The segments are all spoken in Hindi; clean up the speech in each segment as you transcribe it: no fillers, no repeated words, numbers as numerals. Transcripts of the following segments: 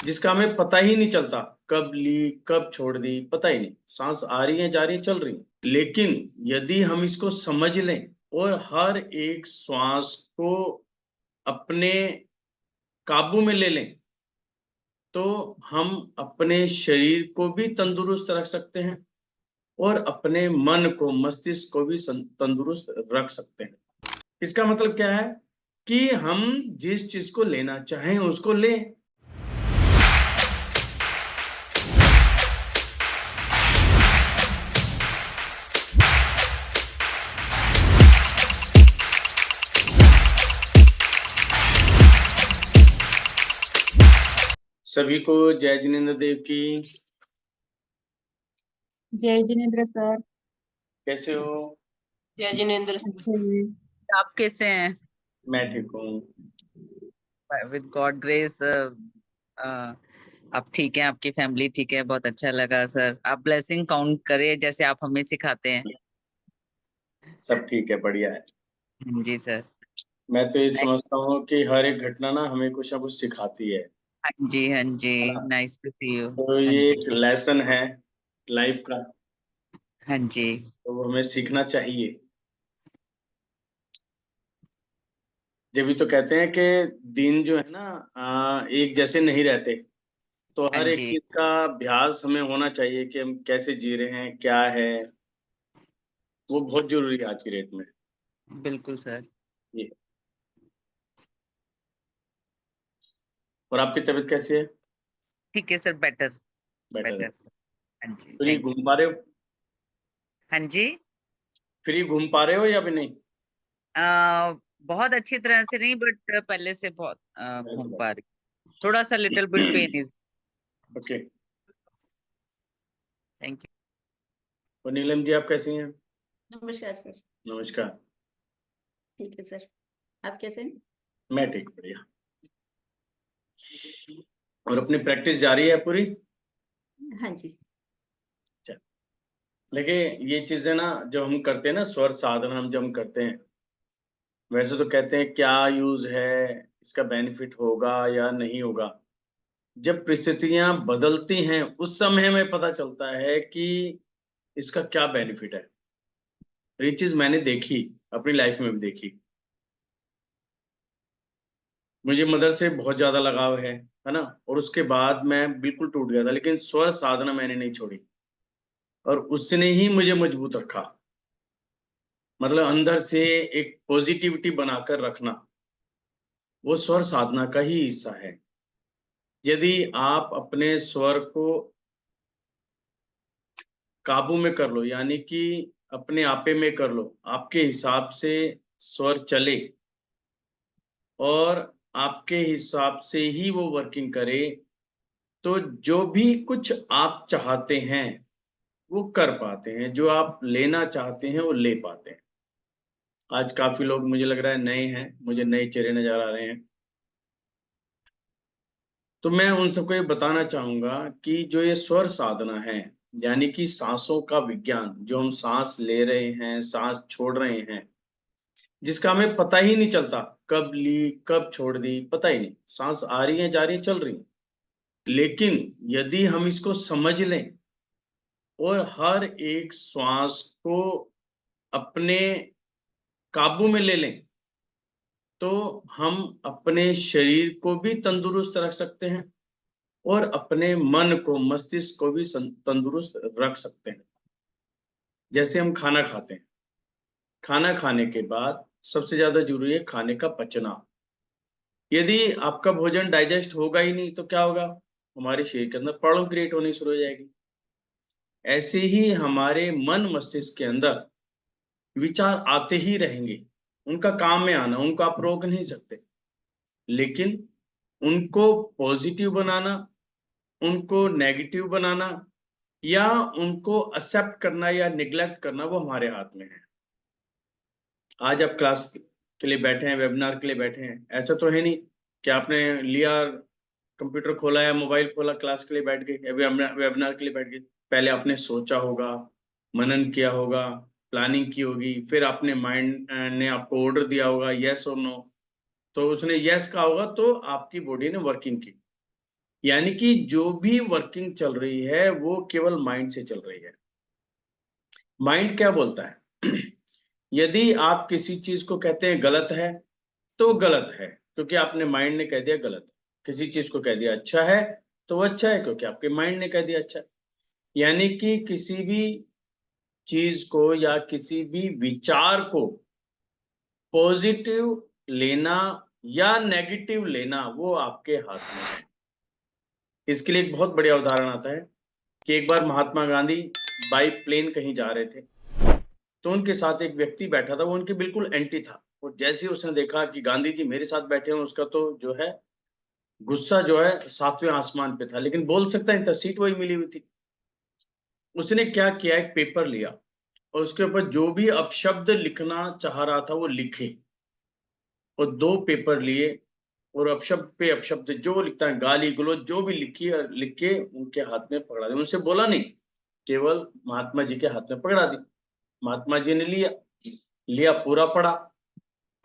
जिसका हमें पता ही नहीं चलता, कब ली कब छोड़ दी पता ही नहीं, सांस आ रही है जा रही है चल रही है। लेकिन यदि हम इसको समझ लें और हर एक श्वास को अपने काबू में ले लें तो हम अपने शरीर को भी तंदुरुस्त रख सकते हैं और अपने मन को, मस्तिष्क को भी तंदुरुस्त रख सकते हैं। इसका मतलब क्या है कि हम जिस चीज को लेना चाहें उसको लें। सभी को जय जिनेंद्र देव की। जय जिनेंद्र सर। कैसे हो? जय जिनेंद्र। आप कैसे हैं? मैं ठीक हूँ। विद गॉड ग्रेस आप ठीक हैं, आपकी फैमिली ठीक है? बहुत अच्छा लगा सर। आप ब्लेसिंग काउंट करें जैसे आप हमें सिखाते हैं। सब ठीक है, बढ़िया है। जी सर। मैं तो ये समझता हूँ कि हर एक घटना ना हमें कुछ ना कुछ सिखाती है। हाँ जी, हाँ जी, है ना? Nice to see you. तो हाँ ये जी, एक लेसन है लाइफ का, हाँ जी, तो वो हमें सीखना चाहिए। जब भी तो कहते हैं कि दिन जो है ना एक जैसे नहीं रहते, तो हाँ हर एक जी, चीज का अभ्यास हमें होना चाहिए कि हम कैसे जी रहे हैं, क्या है। वो बहुत जरूरी है आज की डेट में। बिल्कुल सर। ये और आपकी तबीयत कैसी है? ठीक है सर, बेटर बेटर है? Better sir. हाँ जी, फ्री थैंक घूम यू। पा रहे हो? हाँ जी। फ्री घूम पा रहे हो या भी नहीं? बहुत अच्छी तरह से नहीं, बट पहले से बहुत घूम पा रही। थोड़ा सा little bit pain is. Okay. Thank you. और नीलम जी आप कैसी हैं? नमस्कार सर। नमस्कार। ठीक है सर, आप कैसे हैं? मैं ठीक, बढ़िया। और अपनी प्रैक्टिस जारी है पूरी? हाँ जी। देखिए ये चीजें ना जो हम करते हैं ना, स्वर साधना हम जब हम करते हैं, वैसे तो कहते हैं क्या यूज है, इसका बेनिफिट होगा या नहीं होगा। जब परिस्थितियां बदलती हैं उस समय हमें पता चलता है कि इसका क्या बेनिफिट है। ये चीज मैंने देखी, अपनी लाइफ में भी देखी। मुझे मदर से बहुत ज्यादा लगाव है ना, और उसके बाद मैं बिल्कुल टूट गया था, लेकिन स्वर साधना मैंने नहीं छोड़ी और उसने ही मुझे मजबूत रखा। मतलब अंदर से एक पॉजिटिविटी बनाकर रखना, वो स्वर साधना का ही हिस्सा है। यदि आप अपने स्वर को काबू में कर लो, यानी कि अपने आपे में कर लो, आपके हिसाब से स्वर चले और आपके हिसाब से ही वो वर्किंग करे, तो जो भी कुछ आप चाहते हैं वो कर पाते हैं, जो आप लेना चाहते हैं वो ले पाते हैं। आज काफी लोग मुझे लग रहा है नए हैं, मुझे नए चेहरे नजर आ रहे हैं, तो मैं उन सबको ये बताना चाहूंगा कि जो ये स्वर साधना है, यानी कि सांसों का विज्ञान, जो हम सांस ले रहे हैं सांस छोड़ रहे हैं, जिसका हमें पता ही नहीं चलता, कब ली कब छोड़ दी पता ही नहीं, सांस आ रही है जा रही है चल रही है। लेकिन यदि हम इसको समझ लें और हर एक श्वास को अपने काबू में ले लें तो हम अपने शरीर को भी तंदुरुस्त रख सकते हैं और अपने मन को, मस्तिष्क को भी तंदुरुस्त रख सकते हैं। जैसे हम खाना खाते हैं, खाना खाने के बाद सबसे ज्यादा जरूरी है खाने का पचना। यदि आपका भोजन डाइजेस्ट होगा ही नहीं तो क्या होगा, हमारे शरीर के अंदर प्रॉब्लम क्रिएट होनी शुरू हो जाएगी। ऐसे ही हमारे मन मस्तिष्क के अंदर विचार आते ही रहेंगे, उनका काम में आना, उनको आप रोक नहीं सकते, लेकिन उनको पॉजिटिव बनाना, उनको नेगेटिव बनाना या उनको एक्सेप्ट करना या निग्लेक्ट करना, वो हमारे हाथ में है। आज आप क्लास के लिए बैठे हैं, वेबिनार के लिए बैठे हैं, ऐसा तो है नहीं कि आपने लिया, कंप्यूटर खोला या मोबाइल खोला, क्लास के लिए बैठ गए या वेबिनार के लिए बैठ गए। पहले आपने सोचा होगा, मनन किया होगा, प्लानिंग की होगी, फिर आपने माइंड ने आपको ऑर्डर दिया होगा यस और नो, तो उसने यस कहा होगा तो आपकी बॉडी ने वर्किंग की। यानी कि जो भी वर्किंग चल रही है वो केवल माइंड से चल रही है। माइंड क्या बोलता है? यदि आप किसी चीज को कहते हैं गलत है तो गलत है, क्योंकि आपने माइंड ने कह दिया गलत है। किसी चीज को कह दिया अच्छा है तो वो अच्छा है, क्योंकि आपके माइंड ने कह दिया अच्छा है। यानी कि किसी भी चीज को या किसी भी विचार को पॉजिटिव लेना या नेगेटिव लेना वो आपके हाथ में है। इसके लिए एक बहुत बढ़िया उदाहरण आता है कि एक बार महात्मा गांधी बाई प्लेन कहीं जा रहे थे, तो उनके साथ एक व्यक्ति बैठा था, वो उनके बिल्कुल एंटी था। और जैसे ही उसने देखा कि गांधी जी मेरे साथ बैठे हैं, उसका तो जो है गुस्सा जो है 7वें आसमान पे था, लेकिन बोल सकता है सीट वही मिली हुई थी। उसने क्या किया, एक पेपर लिया और उसके ऊपर जो भी अपशब्द लिखना चाह रहा था वो लिखे, और 2 पेपर लिए और अपशब्द पे अपशब्द जो लिखता है, गाली गलौज जो भी लिखी और लिख के उनके हाथ में पकड़ा दिया। उनसे बोला नहीं, केवल महात्मा जी के हाथ में पकड़ा दी। महात्मा जी ने लिया लिया पूरा पढ़ा।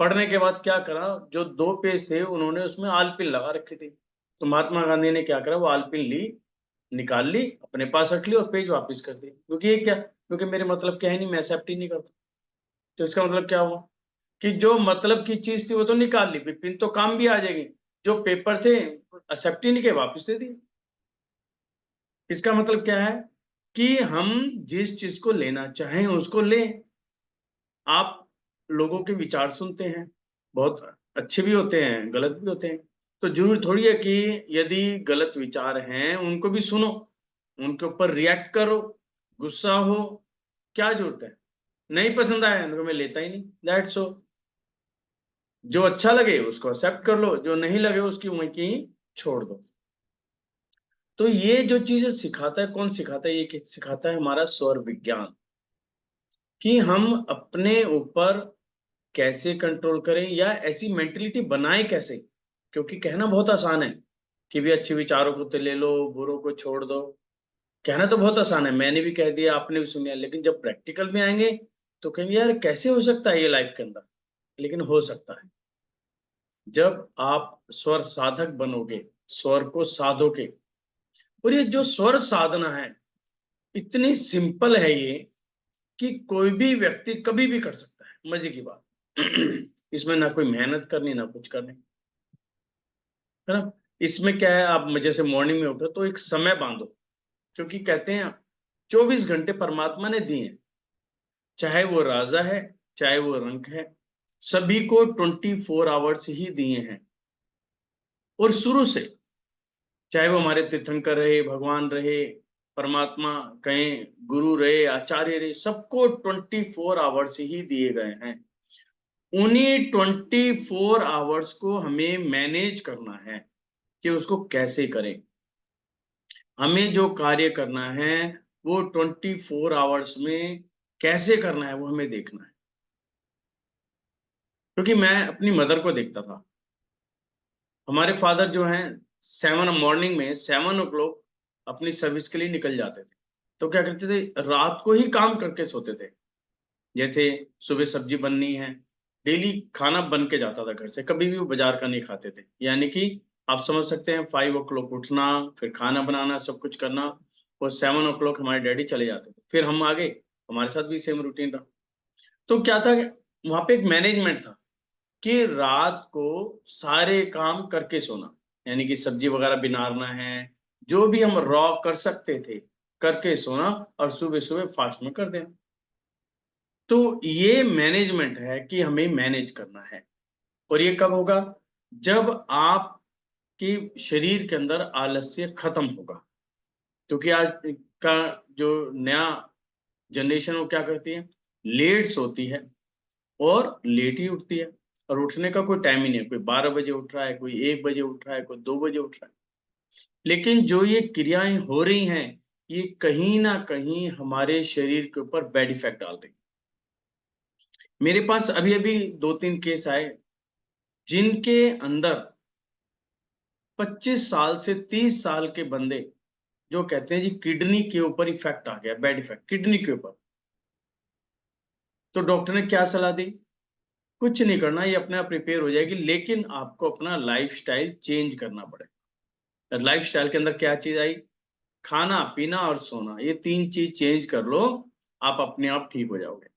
पढ़ने के बाद क्या करा, जो 2 पेज थे उन्होंने उसमें आलपिन लगा रखी थी। तो महात्मा गांधी ने क्या करा, वो आलपिन निकाल ली, अपने पास रख ली और पेज वापस कर दी, क्योंकि ये क्या, क्योंकि मेरे मतलब क्या है नहीं, मैं एक्सेप्ट ही नहीं करता। तो इसका मतलब क्या हुआ कि जो मतलब की चीज थी वो तो निकाल ली, पिन तो काम भी आ जाएगी, जो पेपर थे एक्सेप्ट ही नहीं किए, वापस दे दिए। इसका मतलब क्या है कि हम जिस चीज को लेना चाहें उसको लें। आप लोगों के विचार सुनते हैं, बहुत अच्छे भी होते हैं, गलत भी होते हैं। तो जरूरी थोड़ी है कि यदि गलत विचार हैं उनको भी सुनो, उनके ऊपर रिएक्ट करो, गुस्सा हो, क्या जरूरत है? नहीं पसंद आया तो मैं लेता ही नहीं, दैट्स ऑल। जो अच्छा लगे उसको एक्सेप्ट कर लो, जो नहीं लगे उसकी वहीं की छोड़ दो। तो ये जो चीजें सिखाता है, कौन सिखाता है? ये सिखाता है हमारा स्वर विज्ञान, कि हम अपने ऊपर कैसे कंट्रोल करें या ऐसी मेंटलिटी बनाए कैसे। क्योंकि कहना बहुत आसान है कि भी अच्छे विचारों को तो ले लो, बुरों को छोड़ दो। कहना तो बहुत आसान है, मैंने भी कह दिया, आपने भी सुन लिया, लेकिन जब प्रैक्टिकल में आएंगे तो कहेंगे यार कैसे हो सकता है ये लाइफ के अंदर। लेकिन हो सकता है जब आप स्वर साधक बनोगे, स्वर को साधोगे। और ये जो स्वर साधना है इतनी सिंपल है ये, कि कोई भी व्यक्ति कभी भी कर सकता है। मजे की बात इसमें ना कोई मेहनत करनी ना कुछ करनी, है ना। इसमें क्या है, आप जैसे मॉर्निंग में उठो तो एक समय बांधो, क्योंकि कहते हैं 24 घंटे परमात्मा ने दिए हैं, चाहे वो राजा है चाहे वो रंक है, सभी को 24 आवर्स ही दिए हैं। और शुरू से, चाहे वो हमारे तीर्थंकर रहे, भगवान रहे, परमात्मा कहें, गुरु रहे, आचार्य रहे, सबको 24 आवर्स ही दिए गए हैं। उन्हीं 24 आवर्स को हमें मैनेज करना है कि उसको कैसे करें। हमें जो कार्य करना है वो 24 आवर्स में कैसे करना है वो हमें देखना है। क्योंकि मैं अपनी मदर को देखता था, हमारे फादर जो हैं 7 मॉर्निंग में 7 o'clock अपनी सर्विस के लिए निकल जाते थे। तो क्या करते थे, रात को ही काम करके सोते थे। जैसे सुबह सब्जी बननी है, डेली खाना बन के जाता था घर से, कभी भी वो बाजार का नहीं खाते थे। यानी कि आप समझ सकते हैं 5 o'clock उठना, फिर खाना बनाना, सब कुछ करना, और 7 o'clock हमारे डैडी चले जाते थे, फिर हम आगे, हमारे साथ भी सेम रूटीन रहा। तो क्या था, वहां पे एक मैनेजमेंट था कि रात को सारे काम करके सोना, यानी कि सब्जी वगैरह बिनारना है, जो भी हम रॉ कर सकते थे करके सोना, और सुबह सुबह फास्ट में कर देना। तो ये मैनेजमेंट है कि हमें मैनेज करना है। और ये कब होगा, जब आपके शरीर के अंदर आलस्य खत्म होगा। क्योंकि आज का जो नया जनरेशन वो क्या करती है, लेट सोती है और लेट ही उठती है, और उठने का कोई टाइम ही नहीं है। कोई 12 बजे उठ रहा है, कोई 1 बजे उठ रहा है, कोई 2 बजे उठ रहा है। लेकिन जो ये क्रियाएं हो रही हैं, ये कहीं ना कहीं हमारे शरीर के ऊपर बैड इफेक्ट डाल रही। मेरे पास अभी अभी 2-3 केस आए जिनके अंदर 25 साल से 30 साल के बंदे जो कहते हैं जी किडनी के ऊपर इफेक्ट आ गया, बैड इफेक्ट किडनी के ऊपर। तो डॉक्टर ने क्या सलाह दी, कुछ नहीं करना, ये अपने आप रिपेयर हो जाएगी, लेकिन आपको अपना लाइफस्टाइल चेंज करना पड़ेगा। लाइफस्टाइल के अंदर क्या चीज आई? खाना पीना और सोना, ये 3 चीज चेंज कर लो, आप अपने आप ठीक हो जाओगे।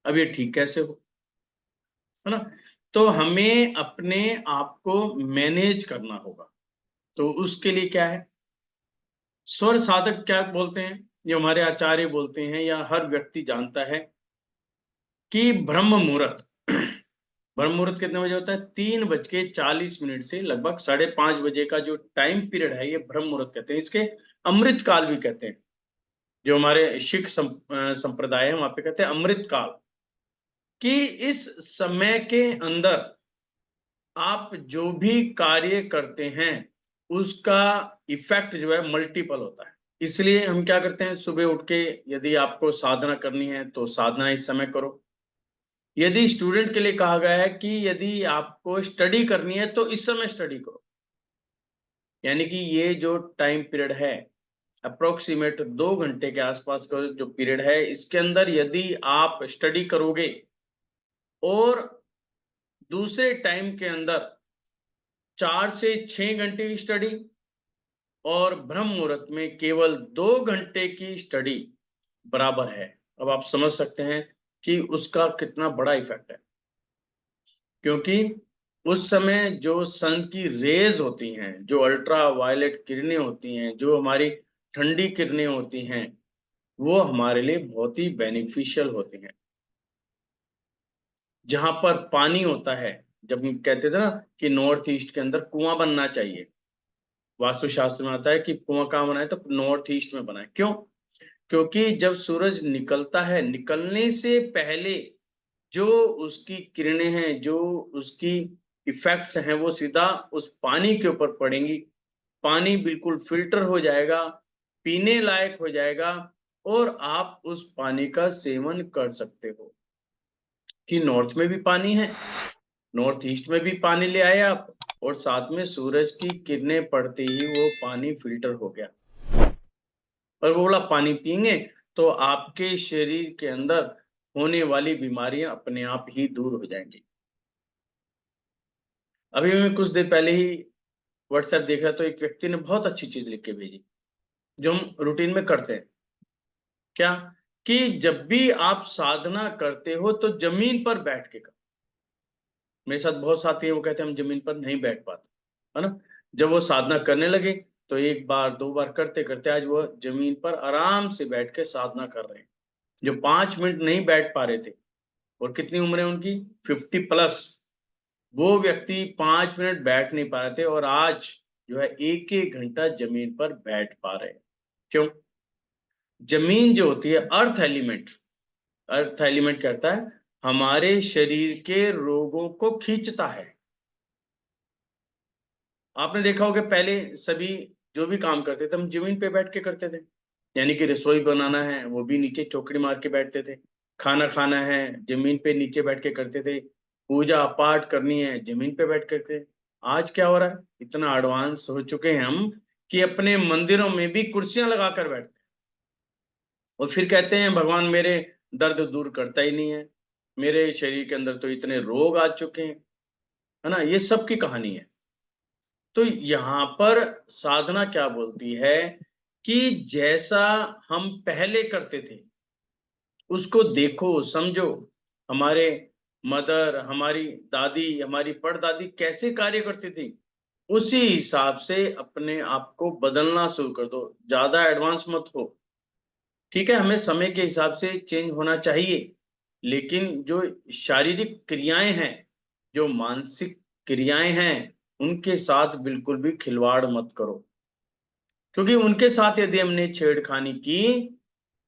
अब ये ठीक कैसे हो, है ना? तो हमें अपने आप को मैनेज करना होगा। तो उसके लिए क्या है, स्वर साधक क्या बोलते हैं, जो हमारे आचार्य बोलते हैं या हर व्यक्ति जानता है कि ब्रह्म मुहूर्त ब्रह्म मुहूर्त कितने बजे होता है? 3:40 से लगभग 5:30 का जो टाइम पीरियड है, ये ब्रह्म मुहूर्त कहते हैं। इसके अमृत काल भी कहते हैं। जो हमारे सिख संप्रदाय है वहां पे कहते हैं अमृत काल, कि इस समय के अंदर आप जो भी कार्य करते हैं उसका इफेक्ट जो है मल्टीपल होता है। इसलिए हम क्या करते हैं, सुबह उठ के यदि आपको साधना करनी है तो साधना इस समय करो। यदि स्टूडेंट के लिए कहा गया है कि यदि आपको स्टडी करनी है तो इस समय स्टडी करो, यानी कि ये जो टाइम पीरियड है अप्रोक्सीमेट 2 घंटे के आसपास का जो पीरियड है, इसके अंदर यदि आप स्टडी करोगे और दूसरे टाइम के अंदर 4 से 6 घंटे की स्टडी और ब्रह्म मुहूर्त में केवल 2 घंटे की स्टडी बराबर है। अब आप समझ सकते हैं कि उसका कितना बड़ा इफेक्ट है, क्योंकि उस समय जो सन की रेज होती हैं, जो अल्ट्रा वायलेट किरणें होती हैं, जो हमारी ठंडी किरणें होती हैं, वो हमारे लिए बहुत ही बेनिफिशियल होती हैं। जहां पर पानी होता है, जब हम कहते थे ना कि नॉर्थ ईस्ट के अंदर कुआं बनना चाहिए, वास्तुशास्त्र में आता है कि कुआं कहाँ बनाए, तो नॉर्थ ईस्ट में बनाए। क्यों? क्योंकि जब सूरज निकलता है, निकलने से पहले जो उसकी किरणें हैं, जो उसकी इफेक्ट्स हैं, वो सीधा उस पानी के ऊपर पड़ेंगी। पानी बिल्कुल फिल्टर हो जाएगा, पीने लायक हो जाएगा, और आप उस पानी का सेवन कर सकते हो। कि नॉर्थ में भी पानी है, नॉर्थ ईस्ट में भी पानी ले आए आप, और साथ में सूरज की किरणें पड़ते ही वो पानी फिल्टर हो गया, और वो वाला पानी पिएंगे तो आपके शरीर के अंदर होने वाली बीमारियां अपने आप ही दूर हो जाएंगी। अभी मैं कुछ देर पहले ही व्हाट्सएप देख रहा, तो एक व्यक्ति ने बहुत अच्छी चीज लिख के भेजी, जो हम रूटीन में करते हैं। क्या? कि जब भी आप साधना करते हो तो जमीन पर बैठ के करो। मेरे साथ बहुत साथी हैं, वो कहते हैं हम जमीन पर नहीं बैठ पाते, है ना? जब वो साधना करने लगे तो 1 बार 2 बार करते करते आज वो जमीन पर आराम से बैठ के साधना कर रहे हैं। जो 5 मिनट नहीं बैठ पा रहे थे, और कितनी उम्र है उनकी, 50+, वो व्यक्ति 5 मिनट बैठ नहीं पा रहे थे, और आज जो है 1-1 घंटा जमीन पर बैठ पा रहे हैं। क्यों? जमीन जो होती है अर्थ एलिमेंट, अर्थ एलिमेंट कहता है हमारे शरीर के रोगों को खींचता है। आपने देखा होगा पहले सभी जो भी काम करते थे हम जमीन पे बैठ के करते थे, यानी कि रसोई बनाना है वो भी नीचे चौकड़ी मार के बैठते थे, खाना खाना है जमीन पे नीचे बैठ के करते थे, पूजा पाठ करनी है जमीन पे बैठ करते। आज क्या हो रहा है, इतना एडवांस हो चुके हैं हम कि अपने मंदिरों में भी कुर्सियां लगा कर बैठते हैं, और फिर कहते हैं भगवान मेरे दर्द दूर करता ही नहीं है, मेरे शरीर के अंदर तो इतने रोग आ चुके हैं, है ना? ये सब की कहानी है। तो यहाँ पर साधना क्या बोलती है कि जैसा हम पहले करते थे उसको देखो समझो। हमारे मदर, हमारी दादी, हमारी परदादी कैसे कार्य करती थी, उसी हिसाब से अपने आप को बदलना शुरू कर दो, ज्यादा एडवांस मत हो। ठीक है, हमें समय के हिसाब से चेंज होना चाहिए, लेकिन जो शारीरिक क्रियाएं हैं, जो मानसिक क्रियाएं हैं, उनके साथ बिल्कुल भी खिलवाड़ मत करो, क्योंकि उनके साथ यदि हमने छेड़खानी की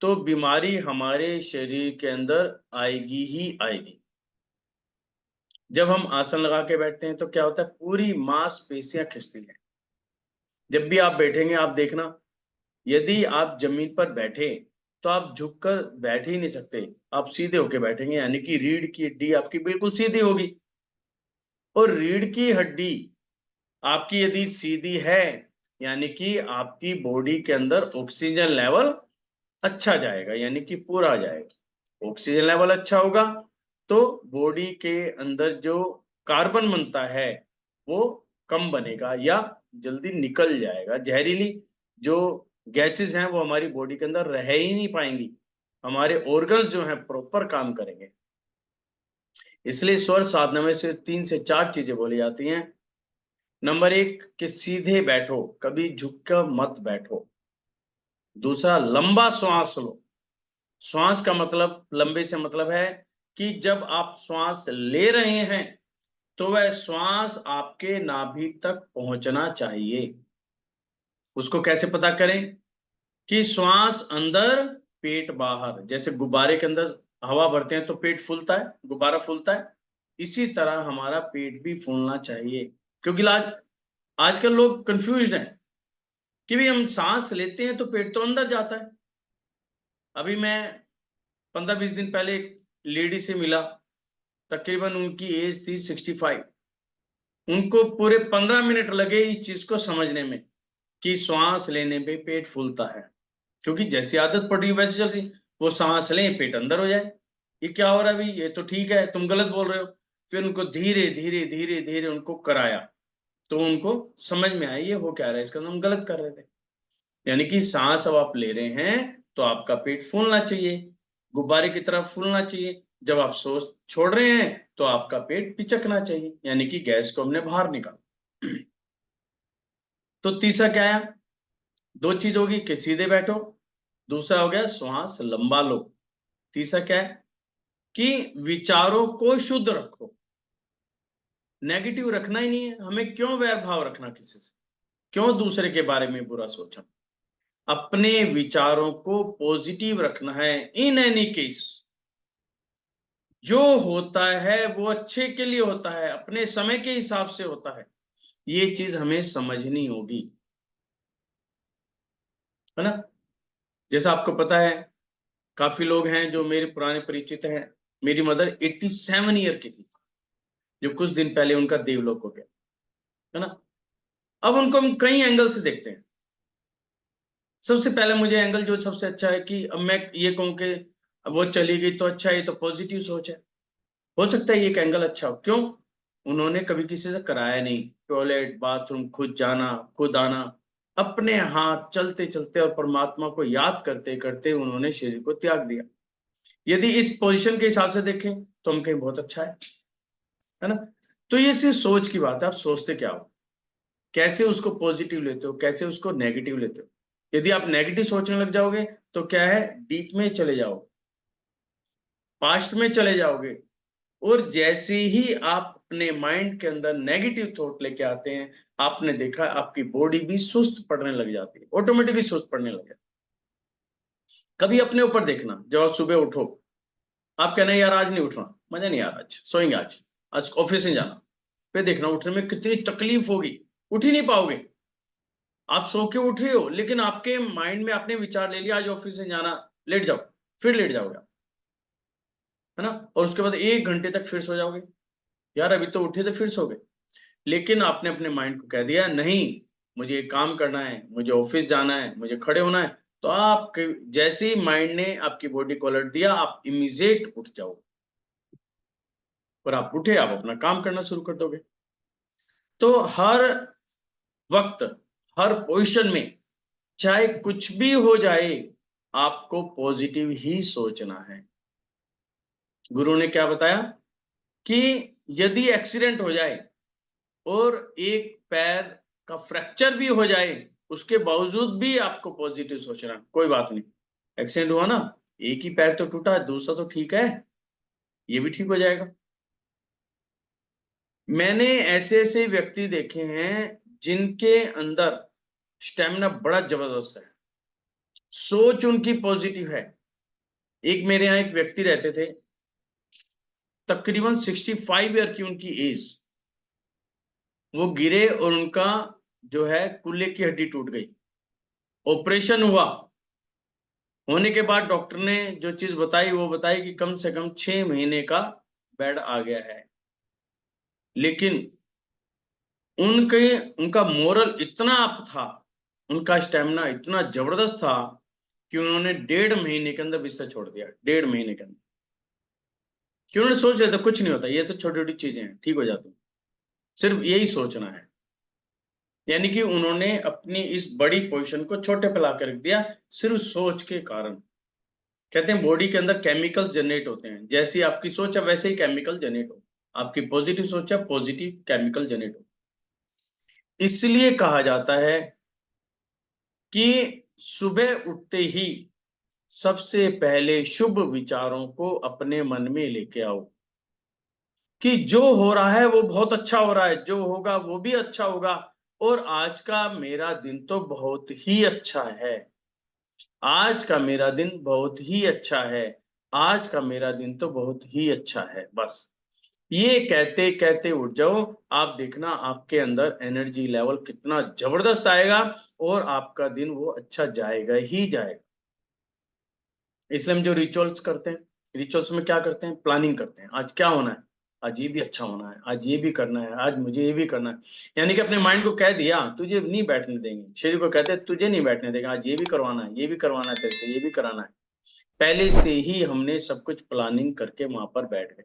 तो बीमारी हमारे शरीर के अंदर आएगी ही आएगी। जब हम आसन लगा के बैठते हैं तो क्या होता है, पूरी मांसपेशियां खिंचती हैं। जब भी आप बैठेंगे आप देखना, यदि आप जमीन पर बैठे तो आप झुककर बैठ ही नहीं सकते, आप सीधे होके बैठेंगे, यानी कि रीढ़ की हड्डी आपकी बिल्कुल सीधी होगी। और रीढ़ की हड्डी आपकी यदि सीधी है, यानी कि आपकी बॉडी के अंदर ऑक्सीजन लेवल अच्छा जाएगा, यानी कि पूरा आ जाएगा। ऑक्सीजन लेवल अच्छा होगा तो बॉडी के अंदर जो कार्बन बनता है वो कम बनेगा या जल्दी निकल जाएगा। जहरीली जो गैसेस हैं वो हमारी बॉडी के अंदर रह ही नहीं पाएंगी, हमारे ऑर्गन्स जो हैं प्रॉपर काम करेंगे। इसलिए स्वर साधना में से 3 से 4 चीजें बोली जाती हैं। नंबर 1 कि सीधे बैठो, कभी झुककर मत बैठो। दूसरा, लंबा श्वास लो। श्वास का मतलब, लंबे से मतलब है कि जब आप श्वास ले रहे हैं तो वह श्वास आपके नाभि तक पहुंचना चाहिए। उसको कैसे पता करें कि श्वास अंदर पेट बाहर, जैसे गुब्बारे के अंदर हवा भरते हैं तो पेट फूलता है, गुब्बारा फूलता है, इसी तरह हमारा पेट भी फूलना चाहिए। क्योंकि आजकल लोग कंफ्यूज्ड हैं कि भाई हम सांस लेते हैं तो पेट तो अंदर जाता है। अभी मैं 15-20 दिन पहले एक लेडी से मिला, तकरीबन उनकी एज थी 65। उनको पूरे 15 मिनट लगे इस चीज को समझने में कि श्वास लेने पे पेट फूलता है, क्योंकि जैसी आदत पड़ रही वैसे चल रही। वो सांस लें पेट अंदर हो जाए, ये क्या हो रहा है भाई, ये तो ठीक है, तुम गलत बोल रहे हो। फिर उनको धीरे धीरे धीरे धीरे उनको कराया तो उनको समझ में आया ये हो क्या रहा है, इसका हम गलत कर रहे थे। यानी कि सांस अब आप ले रहे हैं तो आपका पेट फूलना चाहिए, गुब्बारे की तरह फूलना चाहिए। जब आप सांस छोड़ रहे हैं तो आपका पेट पिचकना चाहिए, यानी कि गैस को हमने बाहर निकाला। तो तीसरा क्या है, 2 चीज होगी कि सीधे बैठो, दूसरा हो गया श्वास लंबा लो, तीसरा क्या है कि विचारों को शुद्ध रखो। नेगेटिव रखना ही नहीं है हमें, क्यों वैर भाव रखना किसी से, क्यों दूसरे के बारे में बुरा सोचना। अपने विचारों को पॉजिटिव रखना है। इन एनी केस जो होता है वो अच्छे के लिए होता है, अपने समय के हिसाब से होता है, ये चीज हमें समझनी होगी, है ना। जैसा आपको पता है, काफी लोग हैं जो मेरे पुराने परिचित हैं। मेरी मदर 87 ईयर की थी जो कुछ दिन पहले उनका देवलोक हो गया, है ना। अब उनको हम कई एंगल से देखते हैं। सबसे पहले मुझे एंगल जो सबसे अच्छा है कि अब मैं ये कहूं कि वो चली गई तो अच्छा है, तो पॉजिटिव सोच है। हो सकता है ये एक एंगल अच्छा हो, क्यों, उन्होंने कभी किसी से कराया नहीं, टॉयलेट बाथरूम खुद जाना खुद आना, अपने हाथ चलते चलते और परमात्मा को याद करते करते उन्होंने शरीर को त्याग दिया। यदि इस पोजीशन के हिसाब से देखें तो हम कहीं बहुत अच्छा है ना। तो ये सिर्फ सोच की बात है, आप सोचते क्या हो, कैसे उसको पॉजिटिव लेते हो, कैसे उसको नेगेटिव लेते हो। यदि आप नेगेटिव सोचने लग जाओगे तो क्या है, डीप में चले जाओगे, पास्ट में चले जाओगे, और जैसे ही आप अपने माइंड के अंदर नेगेटिव थॉट लेके आते हैं, आपने देखा आपकी बॉडी भी सुस्त पड़ने लग जाती है, ऑटोमेटिकली सुस्त पड़ने लग जाती है। कभी अपने ऊपर देखना, जब आप सुबह उठो, आप कहना यार आज नहीं उठना, मजा नहीं आ रहा, आज सोएंगे, आज ऑफिस नहीं जाना, फिर देखना उठने में कितनी तकलीफ होगी, उठ ही नहीं पाओगे। आप सो के उठ रहे हो लेकिन आपके माइंड में आपने विचार ले लिया आज ऑफिस से जाना, लेट जाओ, फिर लेट जाओगे, है ना। और उसके बाद 1 घंटे तक फिर सो जाओगे, यार अभी तो उठे थे फिर सो गए। लेकिन आपने अपने माइंड को कह दिया नहीं, मुझे ये काम करना है, मुझे ऑफिस जाना है, मुझे खड़े होना है, तो आपके जैसे ही माइंड ने आपकी बॉडी को अलर्ट दिया, आप इमीडिएट उठ जाओ, और आप उठे, आप अपना काम करना शुरू कर दोगे। तो हर वक्त, हर पोजीशन में, चाहे कुछ भी हो जाए, आपको पॉजिटिव ही सोचना है। गुरु ने क्या बताया कि यदि एक्सीडेंट हो जाए और एक पैर का फ्रैक्चर भी हो जाए, उसके बावजूद भी आपको पॉजिटिव सोचना, कोई बात नहीं, एक्सीडेंट हुआ ना, एक ही पैर तो टूटा है, दूसरा तो ठीक है, ये भी ठीक हो जाएगा। मैंने ऐसे ऐसे व्यक्ति देखे हैं जिनके अंदर स्टेमिना बड़ा जबरदस्त है, सोच उनकी पॉजिटिव है। एक मेरे यहाँ एक व्यक्ति रहते थे, तकरीबन 65 ईयर की उनकी एज, वो गिरे और उनका जो है कूल्हे की हड्डी टूट गई, ऑपरेशन हुआ, होने के बाद डॉक्टर ने जो चीज बताई वो बताई कि कम से कम 6 महीने का बेड आ गया है। लेकिन उनका मोरल इतना अप था, उनका स्टेमिना इतना जबरदस्त था कि उन्होंने 1.5 महीने के अंदर बिस्तर छोड़ दिया, 1.5 महीने के अंदर। कि उन्होंने सोच लिया था कुछ नहीं होता, ये तो छोटी छोटी चीजें हैं, ठीक हो जाती, सिर्फ यही सोचना है। यानी कि उन्होंने अपनी इस बड़ी पोजीशन को छोटे पे लाकर रख दिया सिर्फ सोच के कारण। कहते हैं बॉडी के अंदर केमिकल्स जनरेट होते हैं, जैसी आपकी सोच है वैसे ही केमिकल जनरेट हो। आपकी पॉजिटिव सोच है, पॉजिटिव केमिकल जनरेट हो। इसलिए कहा जाता है कि सुबह उठते ही सबसे पहले शुभ विचारों को अपने मन में लेके आओ कि जो हो रहा है वो बहुत अच्छा हो रहा है, जो होगा वो भी अच्छा होगा, और आज का मेरा दिन तो बहुत ही अच्छा है, आज का मेरा दिन बहुत ही अच्छा है, आज का मेरा दिन तो बहुत ही अच्छा है। बस ये कहते कहते उठ जाओ, आप देखना आपके अंदर एनर्जी लेवल कितना जबरदस्त आएगा और आपका दिन वो अच्छा जाएगा ही जाएगा। इसलिए हम जो रिचुअल्स करते हैं, रिचुअल्स में क्या करते हैं, प्लानिंग करते हैं, आज क्या होना है, आज ये भी अच्छा होना है, आज ये भी करना है, आज मुझे ये भी करना है। यानी कि अपने माइंड को कह दिया तुझे नहीं बैठने देंगे, शरीर को कहते हैं तुझे नहीं बैठने देगा, आज ये भी करवाना है, ये भी करवाना है, तेरे से ये भी कराना है। पहले से ही हमने सब कुछ प्लानिंग करके वहां पर बैठ गए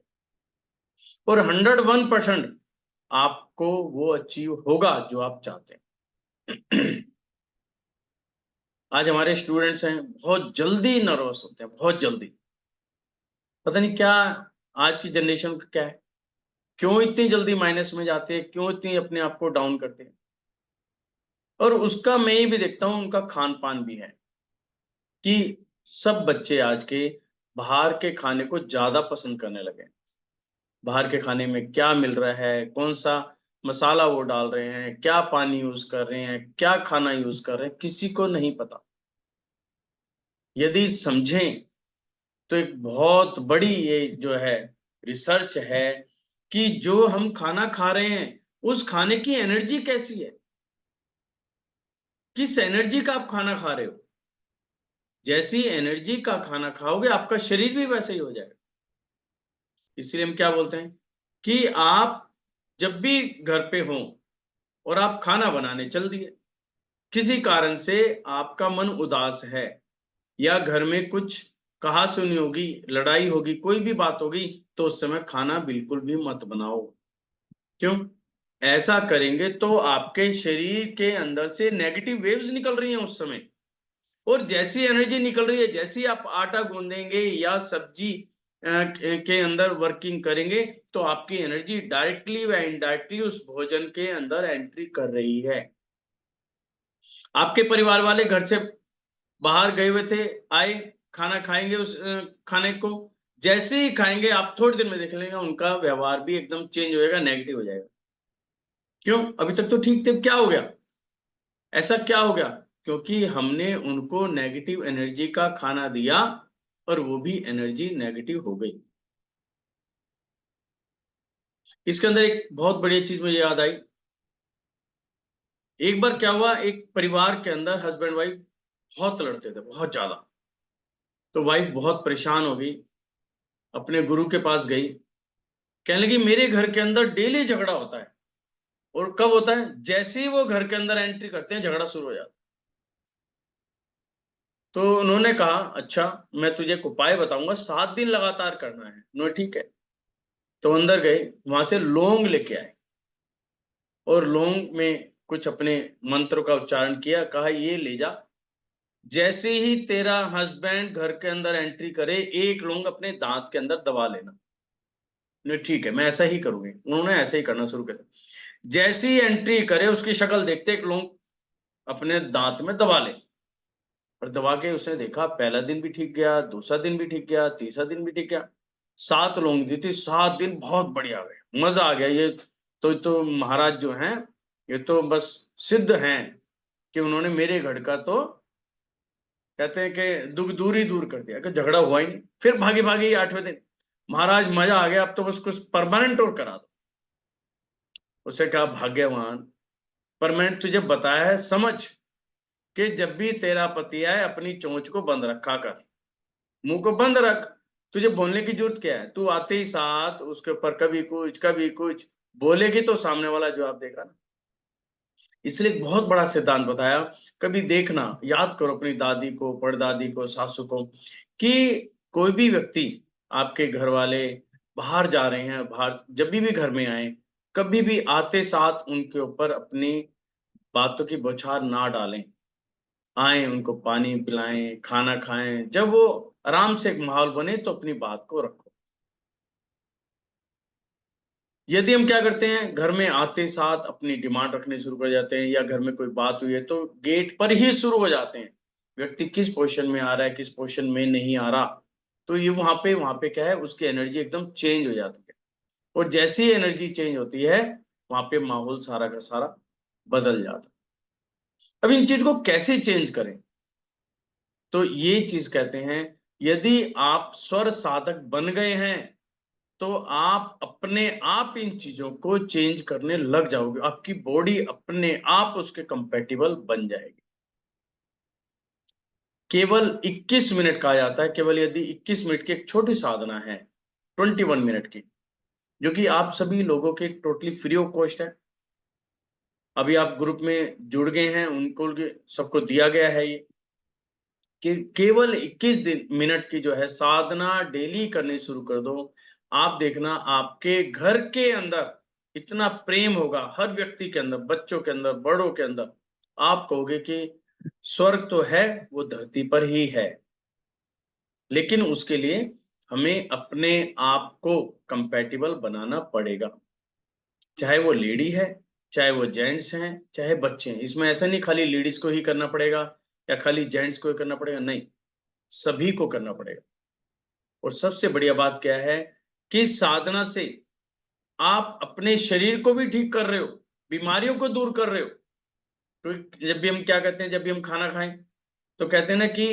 और 101% आपको वो अचीव होगा जो आप चाहते हैं। आज हमारे स्टूडेंट्स हैं बहुत जल्दी नर्वस होते हैं, बहुत जल्दी, पता नहीं क्या आज की जनरेशन का क्या है, क्यों इतनी जल्दी माइनस में जाते हैं, क्यों इतनी अपने आप को डाउन करते हैं। और उसका मैं ये भी देखता हूं उनका खान पान भी है कि सब बच्चे आज के बाहर के खाने को ज्यादा पसंद करने लगे। बाहर के खाने में क्या मिल रहा है, कौन सा मसाला वो डाल रहे हैं, क्या पानी यूज कर रहे हैं, क्या खाना यूज कर रहे हैं, किसी को नहीं पता। यदि समझें तो एक बहुत बड़ी ये जो है रिसर्च है कि जो हम खाना खा रहे हैं उस खाने की एनर्जी कैसी है, किस एनर्जी का आप खाना खा रहे हो। जैसी एनर्जी का खाना खाओगे आपका शरीर भी वैसे ही हो जाएगा। इसलिए हम क्या बोलते हैं कि आप जब भी घर पे हो और आप खाना बनाने चल दिए, किसी कारण से आपका मन उदास है या घर में कुछ कहा सुनी होगी, लड़ाई होगी, कोई भी बात होगी, तो उस समय खाना बिल्कुल भी मत बनाओ। क्यों? ऐसा करेंगे तो आपके शरीर के अंदर से नेगेटिव वेव्स निकल रही हैं उस समय, और जैसी एनर्जी निकल रही है, जैसी आप आटा गूंदेंगे या सब्जी के अंदर वर्किंग करेंगे, तो आपकी एनर्जी डायरेक्टली व इनडायरेक्टली उस भोजन के अंदर एंट्री कर रही है। आपके परिवार वाले घर से बाहर गए हुए थे, आए, खाना खाएंगे, उस खाने को जैसे ही खाएंगे आप थोड़ी देर में देख लेंगे उनका व्यवहार भी एकदम चेंज हो जाएगा, नेगेटिव हो जाएगा। क्यों? अभी तक तो ठीक थे, क्या हो गया, ऐसा क्या हो गया? क्योंकि हमने उनको नेगेटिव एनर्जी का खाना दिया और वो भी एनर्जी नेगेटिव हो गई। इसके अंदर एक बहुत बढ़िया चीज मुझे याद आई। एक बार क्या हुआ, एक परिवार के अंदर हस्बैंड वाइफ बहुत लड़ते थे, बहुत ज्यादा। तो वाइफ बहुत परेशान हो गई, अपने गुरु के पास गई, कहने लगी मेरे घर के अंदर डेली झगड़ा होता है। और कब होता है? जैसे ही वो घर के अंदर एंट्री करते हैं झगड़ा शुरू हो जाता है। तो उन्होंने कहा अच्छा मैं तुझे एक उपाय बताऊंगा, 7 दिन लगातार करना है। उन्होंने ठीक है। तो अंदर गए, वहां से लौंग लेके आए और लौंग में कुछ अपने मंत्र का उच्चारण किया, कहा ये ले जा, जैसे ही तेरा हस्बैंड घर के अंदर एंट्री करे एक लौंग अपने दांत के अंदर दबा लेना। नहीं ठीक है, मैं ऐसा ही करूंगी। उन्होंने ऐसे ही करना शुरू किया। जैसी ही एंट्री करे उसकी शक्ल देखते एक लौंग अपने दांत में दबा ले, और दबा के उसने देखा पहला दिन भी ठीक गया, दूसरा दिन भी ठीक गया, तीसरा दिन भी ठीक गया, 7 लौंग दी थी, 7 दिन बहुत बढ़िया गए, मजा आ गया। ये तो महाराज जो हैं ये तो बस सिद्ध हैं कि उन्होंने मेरे घर का तो कहते हैं कि दुख दूर ही दूर कर दिया, कि झगड़ा हुआ ही नहीं। फिर भागी भागी 8वें दिन, महाराज मजा आ गया, अब तो बस कुछ परमानेंट और करा दो। उसे कहा भाग्यवान, पर मैंने तुझे बताया है समझ कि जब भी तेरा पति आए अपनी चोंच को बंद रखा कर, मुंह को बंद रख, तुझे बोलने की जरूरत क्या है? तू आते ही साथ उसके ऊपर कभी कुछ बोलेगी तो सामने वाला जवाब देगा ना। इसलिए एक बहुत बड़ा सिद्धांत बताया, कभी देखना, याद करो अपनी दादी को, परदादी को, सासू को, कि कोई भी व्यक्ति, आपके घर वाले बाहर जा रहे हैं, बाहर जब भी घर में आए, कभी भी आते साथ उनके ऊपर अपनी बातों की बौछार ना डालें, आए उनको पानी पिलाएं, खाना खाएं। जब वो आराम से एक माहौल बने तो अपनी बात को रखो। यदि हम क्या करते हैं, घर में आते साथ अपनी डिमांड रखने शुरू कर जाते हैं, या घर में कोई बात हुई है तो गेट पर ही शुरू हो जाते हैं, व्यक्ति किस पोजीशन में आ रहा है, किस पोजीशन में नहीं आ रहा, तो ये वहां पे क्या है, उसकी एनर्जी एकदम चेंज हो जाती है। और जैसी एनर्जी चेंज होती है, वहां पे माहौल सारा का सारा बदल जाता है। अब इन चीज को कैसे चेंज करें, तो ये चीज कहते हैं, यदि आप स्वर साधक बन गए हैं तो आप अपने आप इन चीजों को चेंज करने लग जाओगे, आपकी बॉडी अपने आप उसके कंपैटिबल बन जाएगी। केवल 21 मिनट कहा जाता है, केवल यदि 21 मिनट की एक छोटी साधना है, 21 मिनट की, जो कि आप सभी लोगों के टोटली फ्री ऑफ कॉस्ट है। अभी आप ग्रुप में जुड़ गए हैं, उनको सबको दिया गया है ये, कि केवल 21 मिनट की जो है साधना डेली करनी शुरू कर दो। आप देखना आपके घर के अंदर इतना प्रेम होगा, हर व्यक्ति के अंदर, बच्चों के अंदर, बड़ों के अंदर। आप कहोगे कि स्वर्ग तो है, वो धरती पर ही है, लेकिन उसके लिए हमें अपने आप को कंपैटिबल बनाना पड़ेगा। चाहे वो लेडी है, चाहे वो जेंट्स हैं, चाहे बच्चे हैं। इसमें ऐसा नहीं खाली लेडीज को ही करना पड़ेगा या खाली जेंट्स को ही करना पड़ेगा, नहीं, सभी को करना पड़ेगा। और सबसे बढ़िया बात क्या है कि साधना से आप अपने शरीर को भी ठीक कर रहे हो, बीमारियों को दूर कर रहे हो। तो जब भी हम क्या कहते हैं, जब भी हम खाना खाएं तो कहते हैं ना कि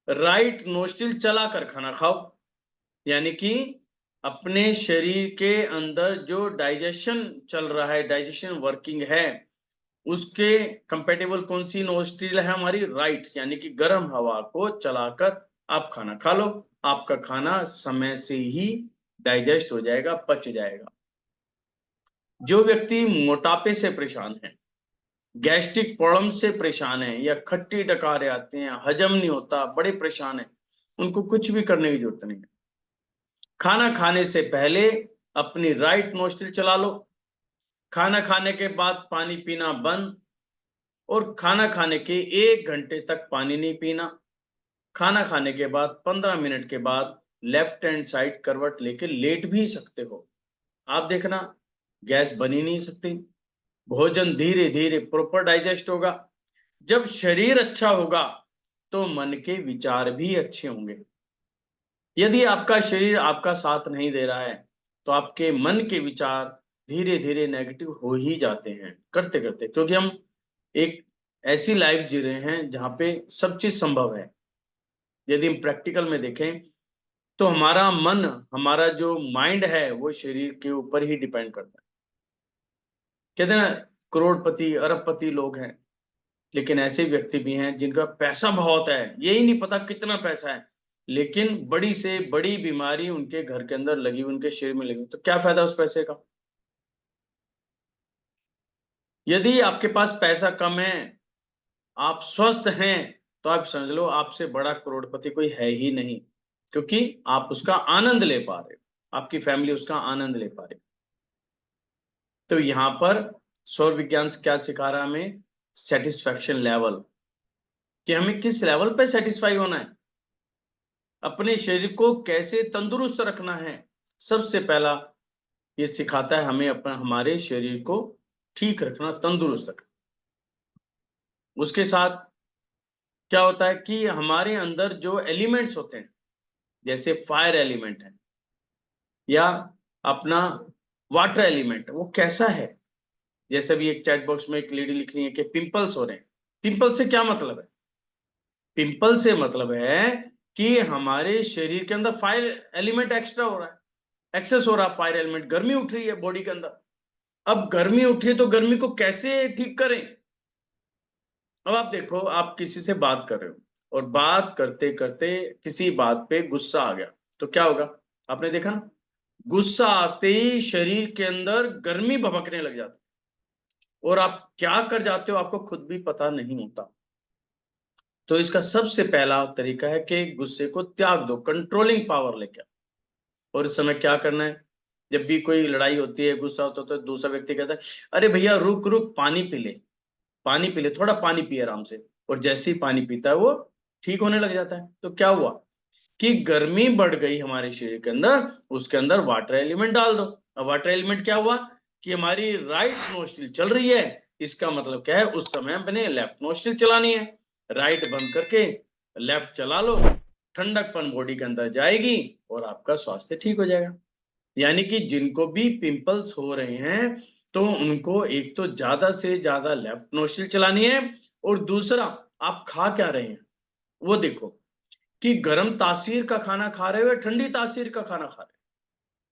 राइट नोस्ट्रिल चला कर खाना खाओ, यानी कि अपने शरीर के अंदर जो डाइजेशन चल रहा है, डाइजेशन वर्किंग है, उसके कंपेटेबल कौन सी नोस्ट्रिल है हमारी, राइट, यानी कि गर्म हवा को चलाकर आप खाना खा लो, आपका खाना समय से ही डाइजेस्ट हो जाएगा, पच जाएगा। जो व्यक्ति मोटापे से परेशान है, गैस्ट्रिक प्रॉब्लम से परेशान है, या खट्टी डकारे आते हैं, हजम नहीं होता, बड़े परेशान है, उनको कुछ भी करने की जरूरत नहीं है। खाना खाने से पहले अपनी राइट नोस्ट्रिल चला लो, खाना खाने के बाद पानी पीना बंद, और खाना खाने के 1 घंटे तक पानी नहीं पीना। खाना खाने के बाद 15 मिनट के बाद लेफ्ट हैंड साइड करवट लेके लेट भी सकते हो। आप देखना गैस बन ही नहीं सकती, भोजन धीरे धीरे प्रॉपर डाइजेस्ट होगा। जब शरीर अच्छा होगा तो मन के विचार भी अच्छे होंगे। यदि आपका शरीर आपका साथ नहीं दे रहा है तो आपके मन के विचार धीरे धीरे नेगेटिव हो ही जाते हैं, करते करते, क्योंकि हम एक ऐसी लाइफ जी रहे हैं जहां पे सब चीज संभव है। यदि हम प्रैक्टिकल में देखें तो हमारा मन, हमारा जो माइंड है, वो शरीर के ऊपर ही डिपेंड करता है। कहते हैं ना, करोड़पति अरबपति लोग हैं, लेकिन ऐसे व्यक्ति भी हैं जिनका पैसा बहुत है, यही नहीं पता कितना पैसा है, लेकिन बड़ी से बड़ी बीमारी उनके घर के अंदर लगी, उनके शरीर में लगी, तो क्या फायदा उस पैसे का। यदि आपके पास पैसा कम है, आप स्वस्थ हैं, तो आप समझ लो आपसे बड़ा करोड़पति कोई है ही नहीं, क्योंकि आप उसका आनंद ले पा रहे हो, आपकी फैमिली उसका आनंद ले पा रही। तो यहां पर सौर विज्ञान क्या सिखा रहा है हमें, सेटिस्फैक्शन लेवल, कि हमें किस लेवल पे सेटिस्फाई होना है, अपने शरीर को कैसे तंदुरुस्त रखना है। सबसे पहला ये सिखाता है हमें अपना, हमारे शरीर को ठीक रखना, तंदुरुस्त रखना। उसके साथ क्या होता है कि हमारे अंदर जो एलिमेंट्स होते हैं, जैसे फायर एलिमेंट है या अपना वाटर एलिमेंट, वो कैसा है। जैसे भी एक चैट बॉक्स में एक लेडी लिख रही है कि पिंपल्स हो रहे हैं। पिंपल से क्या मतलब है, पिंपल से मतलब है कि हमारे शरीर के अंदर फायर एलिमेंट एक्स्ट्रा हो रहा है, एक्सेस हो रहा है, फायर एलिमेंट, गर्मी उठ रही है बॉडी के अंदर। अब गर्मी उठी तो गर्मी को कैसे ठीक करें। अब आप देखो, आप किसी से बात कर रहे हो और बात करते करते किसी बात पे गुस्सा आ गया, तो क्या होगा, आपने देखा ना, गुस्सा आते ही शरीर के अंदर गर्मी भभकने लग जाती है, और आप क्या कर जाते हो आपको खुद भी पता नहीं होता। तो इसका सबसे पहला तरीका है कि गुस्से को त्याग दो, कंट्रोलिंग पावर लेके। और इस समय क्या करना है, जब भी कोई लड़ाई होती है, गुस्सा होता है, तो दूसरा व्यक्ति कहता है, अरे भैया रुक रुक पानी पी ले, पानी पी ले, थोड़ा पानी पिए आराम से, और जैसे ही पानी पीता है वो ठीक होने लग जाता है। तो क्या हुआ कि गर्मी बढ़ गई हमारे शरीर के अंदर, उसके अंदर वाटर एलिमेंट डाल दो। अब वाटर एलिमेंट क्या हुआ कि हमारी राइट नोस्ट्रिल चल रही है, इसका मतलब क्या है, उस समय अपने लेफ्ट नोस्ट्रिल चलानी है। राइट बंद करके लेफ्ट चला लो, ठंडकपन बॉडी के अंदर जाएगी और आपका स्वास्थ्य ठीक हो जाएगा। यानी कि जिनको भी पिंपल्स हो रहे हैं तो उनको एक तो ज्यादा से ज्यादा लेफ्ट नोस्ट्रिल चलानी है, और दूसरा आप खा क्या रहे हैं वो देखो कि गर्म तासीर का खाना खा रहे हो या ठंडी तासीर का खाना खा रहे हो।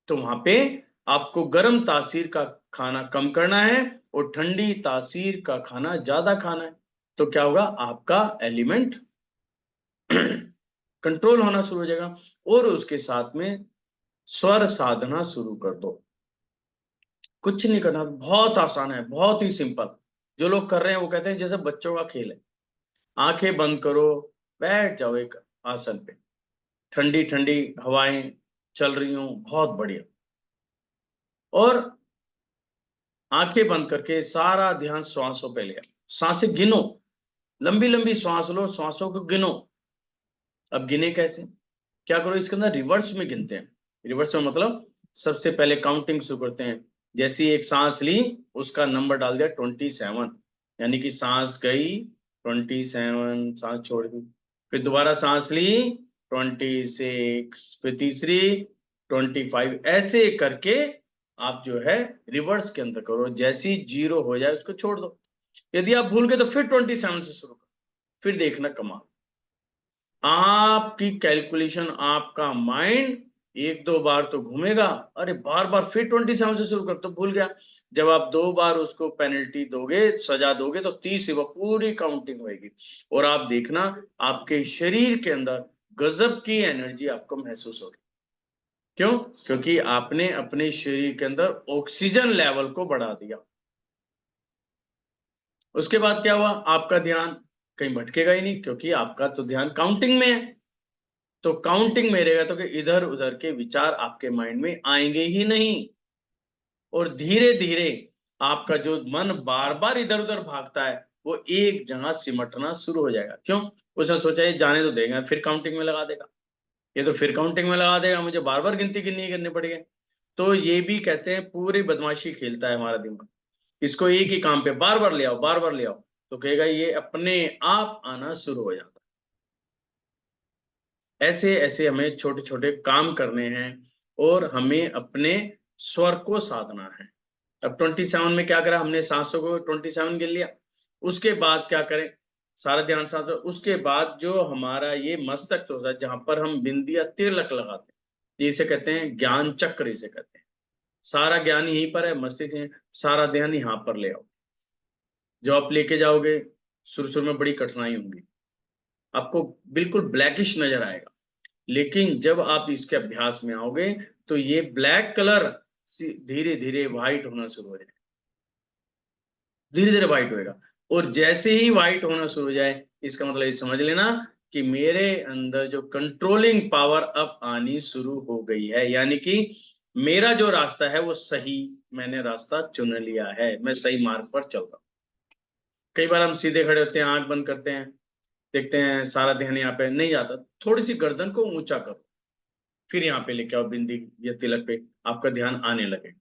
तो वहां पे आपको गर्म तासीर का खाना कम करना है और ठंडी तासीर का खाना ज्यादा खाना है। तो क्या होगा, आपका एलिमेंट कंट्रोल होना शुरू हो जाएगा। और उसके साथ में स्वर साधना शुरू कर दो। कुछ नहीं करना, बहुत आसान है, बहुत ही सिंपल। जो लोग कर रहे हैं वो कहते हैं जैसे बच्चों का खेल है। आंखें बंद करो, बैठ जाओ एक आसन पे, ठंडी ठंडी हवाएं चल रही हूं, बहुत बढ़िया। और आंखें बंद करके सारा ध्यान श्वासों पे ले आओ। सांसें गिनो, लंबी लंबी श्वास लो, श्वासों को गिनो। अब गिने कैसे, क्या करो, इसके अंदर रिवर्स में गिनते हैं। रिवर्स में मतलब सबसे पहले काउंटिंग शुरू करते हैं। जैसी एक सांस ली उसका नंबर डाल दिया 27, यानी कि सांस गई 27, सांस छोड़ दी, फिर दोबारा सांस ली 26, फिर तीसरी 25, ऐसे करके आप जो है रिवर्स के अंदर करो। जैसी 0 हो जाए उसको छोड़ दो। यदि आप भूल गए तो फिर 27 से शुरू करो, फिर देखना कमाल। आपकी कैलकुलेशन, आपका माइंड एक दो बार तो घूमेगा, अरे बार बार फिर 27 से शुरू कर, तो भूल गया। जब आप 2 बार उसको पेनल्टी दोगे, सजा दोगे, तो 30 वो पूरी काउंटिंग होगी। और आप देखना आपके शरीर के अंदर गजब की एनर्जी आपको महसूस होगी। क्यों? क्योंकि आपने अपने शरीर के अंदर ऑक्सीजन लेवल को बढ़ा दिया। उसके बाद क्या हुआ, आपका ध्यान कहीं भटकेगा ही नहीं, क्योंकि आपका तो ध्यान काउंटिंग में है। तो काउंटिंग में रहेगा तो कि इधर उधर के विचार आपके माइंड में आएंगे ही नहीं। और धीरे धीरे आपका जो मन बार बार इधर उधर भागता है वो एक जगह सिमटना शुरू हो जाएगा। क्यों? उसने सोचा ये जाने तो देगा, फिर काउंटिंग में लगा देगा, ये तो फिर काउंटिंग में लगा देगा, मुझे बार बार गिनती गिननी करनी पड़ेगी। तो ये भी कहते हैं पूरी बदमाशी खेलता है हमारा दिमाग। इसको एक ही काम पे बार बार ले आओ, बार बार ले आओ, तो कहेगा ये अपने आप आना शुरू हो जाता है। ऐसे ऐसे हमें छोटे छोटे काम करने हैं और हमें अपने स्वर को साधना है। अब 27 में क्या करा हमने, सांसों को 27 गिन लिया। उसके बाद क्या करें, सारा ध्यान सांस में। उसके बाद जो हमारा ये मस्तक होता है जहां पर हम बिंदी या तिलक लगाते हैं, इसे कहते हैं ज्ञान चक्र, इसे कहते हैं। सारा ज्ञान यहीं पर है, मस्तिष्क में, सारा ध्यान यहाँ पर ले आओ। जब आप लेके जाओगे शुरू शुरू में बड़ी कठिनाई होगी, आपको बिल्कुल ब्लैकिश नजर आएगा, लेकिन जब आप इसके अभ्यास में आओगे तो ये ब्लैक कलर धीरे धीरे व्हाइट होना शुरू हो जाएगा, धीरे धीरे व्हाइट होएगा। और जैसे ही व्हाइट होना शुरू हो जाए, इसका मतलब ये समझ लेना कि मेरे अंदर जो कंट्रोलिंग पावर अब आनी शुरू हो गई है, यानी कि मेरा जो रास्ता है वो सही, मैंने रास्ता चुन लिया है, मैं सही मार्ग पर चल रहा हूं। कई बार हम सीधे खड़े होते हैं, आंख बंद करते हैं, देखते हैं सारा ध्यान यहाँ पे नहीं जाता, थोड़ी सी गर्दन को ऊंचा करो, फिर यहाँ पे लेके आओ बिंदी या तिलक पे, आपका ध्यान आने लगे।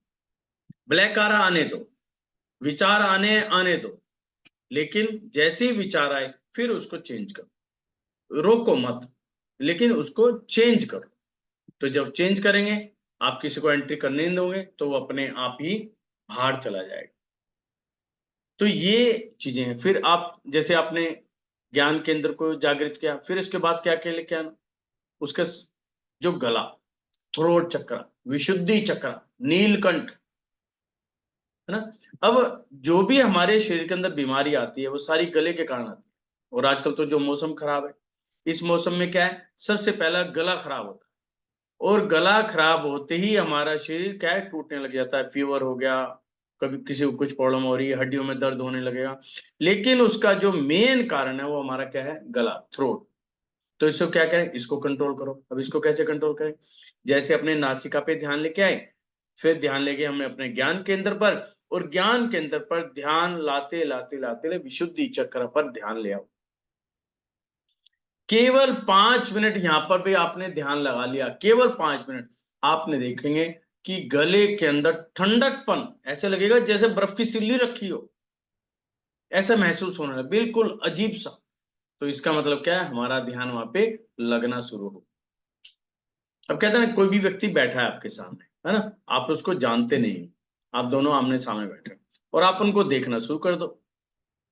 ब्लैक आ रहा आने दो, विचार आने आने दो, लेकिन जैसे ही विचार आए फिर उसको चेंज करो, रोको मत, लेकिन उसको चेंज करो। तो जब चेंज करेंगे, आप किसी को एंट्री करने नहीं दोगे तो वो अपने आप ही बाहर चला जाएगा। तो ये चीजें हैं। फिर आप जैसे आपने ज्ञान केंद्र को जागृत किया, फिर इसके बाद क्या क्या लेके आना, उसका जो गला, थ्रोट चक्र, विशुद्धि चक्र, नीलकंठ, है ना। अब जो भी हमारे शरीर के अंदर बीमारी आती है वो सारी गले के कारण आती है। और आजकल तो जो मौसम खराब है, इस मौसम में क्या है, सबसे पहला गला खराब होता है। और गला खराब होते ही हमारा शरीर क्या है, टूटने लग जाता है, फीवर हो गया, कभी किसी को कुछ प्रॉब्लम हो रही है, हड्डियों में दर्द होने लगेगा। लेकिन उसका जो मेन कारण है वो हमारा क्या है, गला, थ्रोट। तो इसको क्या करें, इसको कंट्रोल करो। अब इसको कैसे कंट्रोल करें, जैसे अपने नासिका पे ध्यान लेके आए, फिर ध्यान लेके हमने अपने ज्ञान केंद्र पर, और ज्ञान केंद्र पर ध्यान लाते लाते लाते विशुद्धि चक्र पर ध्यान ले आओ। केवल 5 मिनट यहां पर भी आपने ध्यान लगा लिया, केवल 5 मिनट, आपने देखेंगे कि गले के अंदर ठंडकपन, ऐसे लगेगा जैसे बर्फ की सिल्ली रखी हो, ऐसा महसूस होने लगा, बिल्कुल अजीब सा। तो इसका मतलब क्या है, हमारा ध्यान वहां पे लगना शुरू हो। अब कहते हैं कोई भी व्यक्ति बैठा है आपके सामने, है ना, आप उसको जानते नहीं, आप दोनों आमने सामने बैठे और आप उनको देखना शुरू कर दो,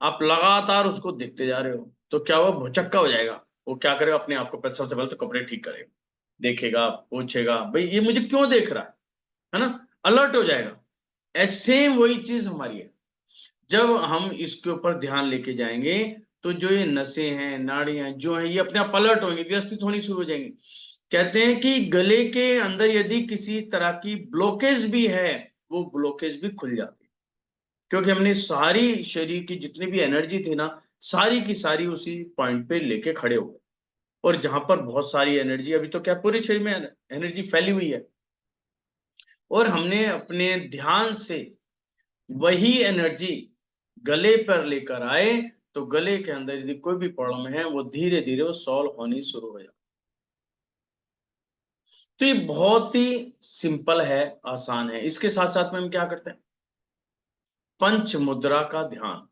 आप लगातार उसको देखते जा रहे हो, तो क्या हुआ, भुचक्का हो जाएगा। वो क्या करेगा, अपने आप को सबसे पहले तो कपड़े ठीक करेगा, देखेगा, पूछेगा भाई ये मुझे क्यों देख रहा है ना, अलर्ट हो जाएगा। ऐसे वही चीज हमारी है, जब हम इसके ऊपर ध्यान लेके जाएंगे तो जो ये नसें हैं, नाड़ियां जो है, ये अपने आप अलर्ट होंगी, व्यवस्थित होनी शुरू हो जाएंगी। कहते हैं कि गले के अंदर यदि किसी तरह की ब्लॉकेज भी है, वो ब्लॉकेज भी खुल जाती है, क्योंकि हमने सारी शरीर की जितनी भी एनर्जी थी ना, सारी की सारी उसी पॉइंट पे लेके खड़े हो गए। और जहां पर बहुत सारी एनर्जी, अभी तो क्या पूरे शरीर में एनर्जी फैली हुई है, और हमने अपने ध्यान से वही एनर्जी गले पर लेकर आए, तो गले के अंदर यदि कोई भी प्रॉब्लम है, वो धीरे धीरे वो सॉल्व होनी शुरू हो जाती। तो ये बहुत ही सिंपल है, आसान है। इसके साथ साथ में हम क्या करते हैं, पंच मुद्रा का ध्यान,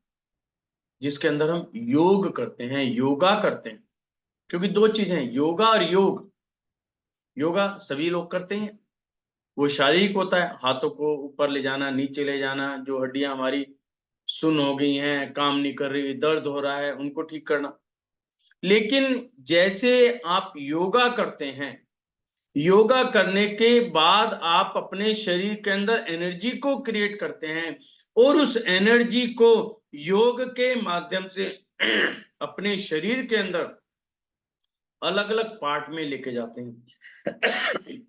जिसके अंदर हम योग करते हैं, योगा करते हैं, क्योंकि दो चीजें हैं, योगा और योग। योगा सभी लोग करते हैं, वो शारीरिक होता है, हाथों को ऊपर ले जाना, नीचे ले जाना, जो हड्डियां हमारी सुन्न हो गई हैं, काम नहीं कर रही, दर्द हो रहा है, उनको ठीक करना। लेकिन जैसे आप योगा करते हैं, योगा करने के बाद आप अपने शरीर के अंदर एनर्जी को क्रिएट करते हैं, और उस एनर्जी को योग के माध्यम से अपने शरीर के अंदर अलग अलग पार्ट में लेके जाते हैं,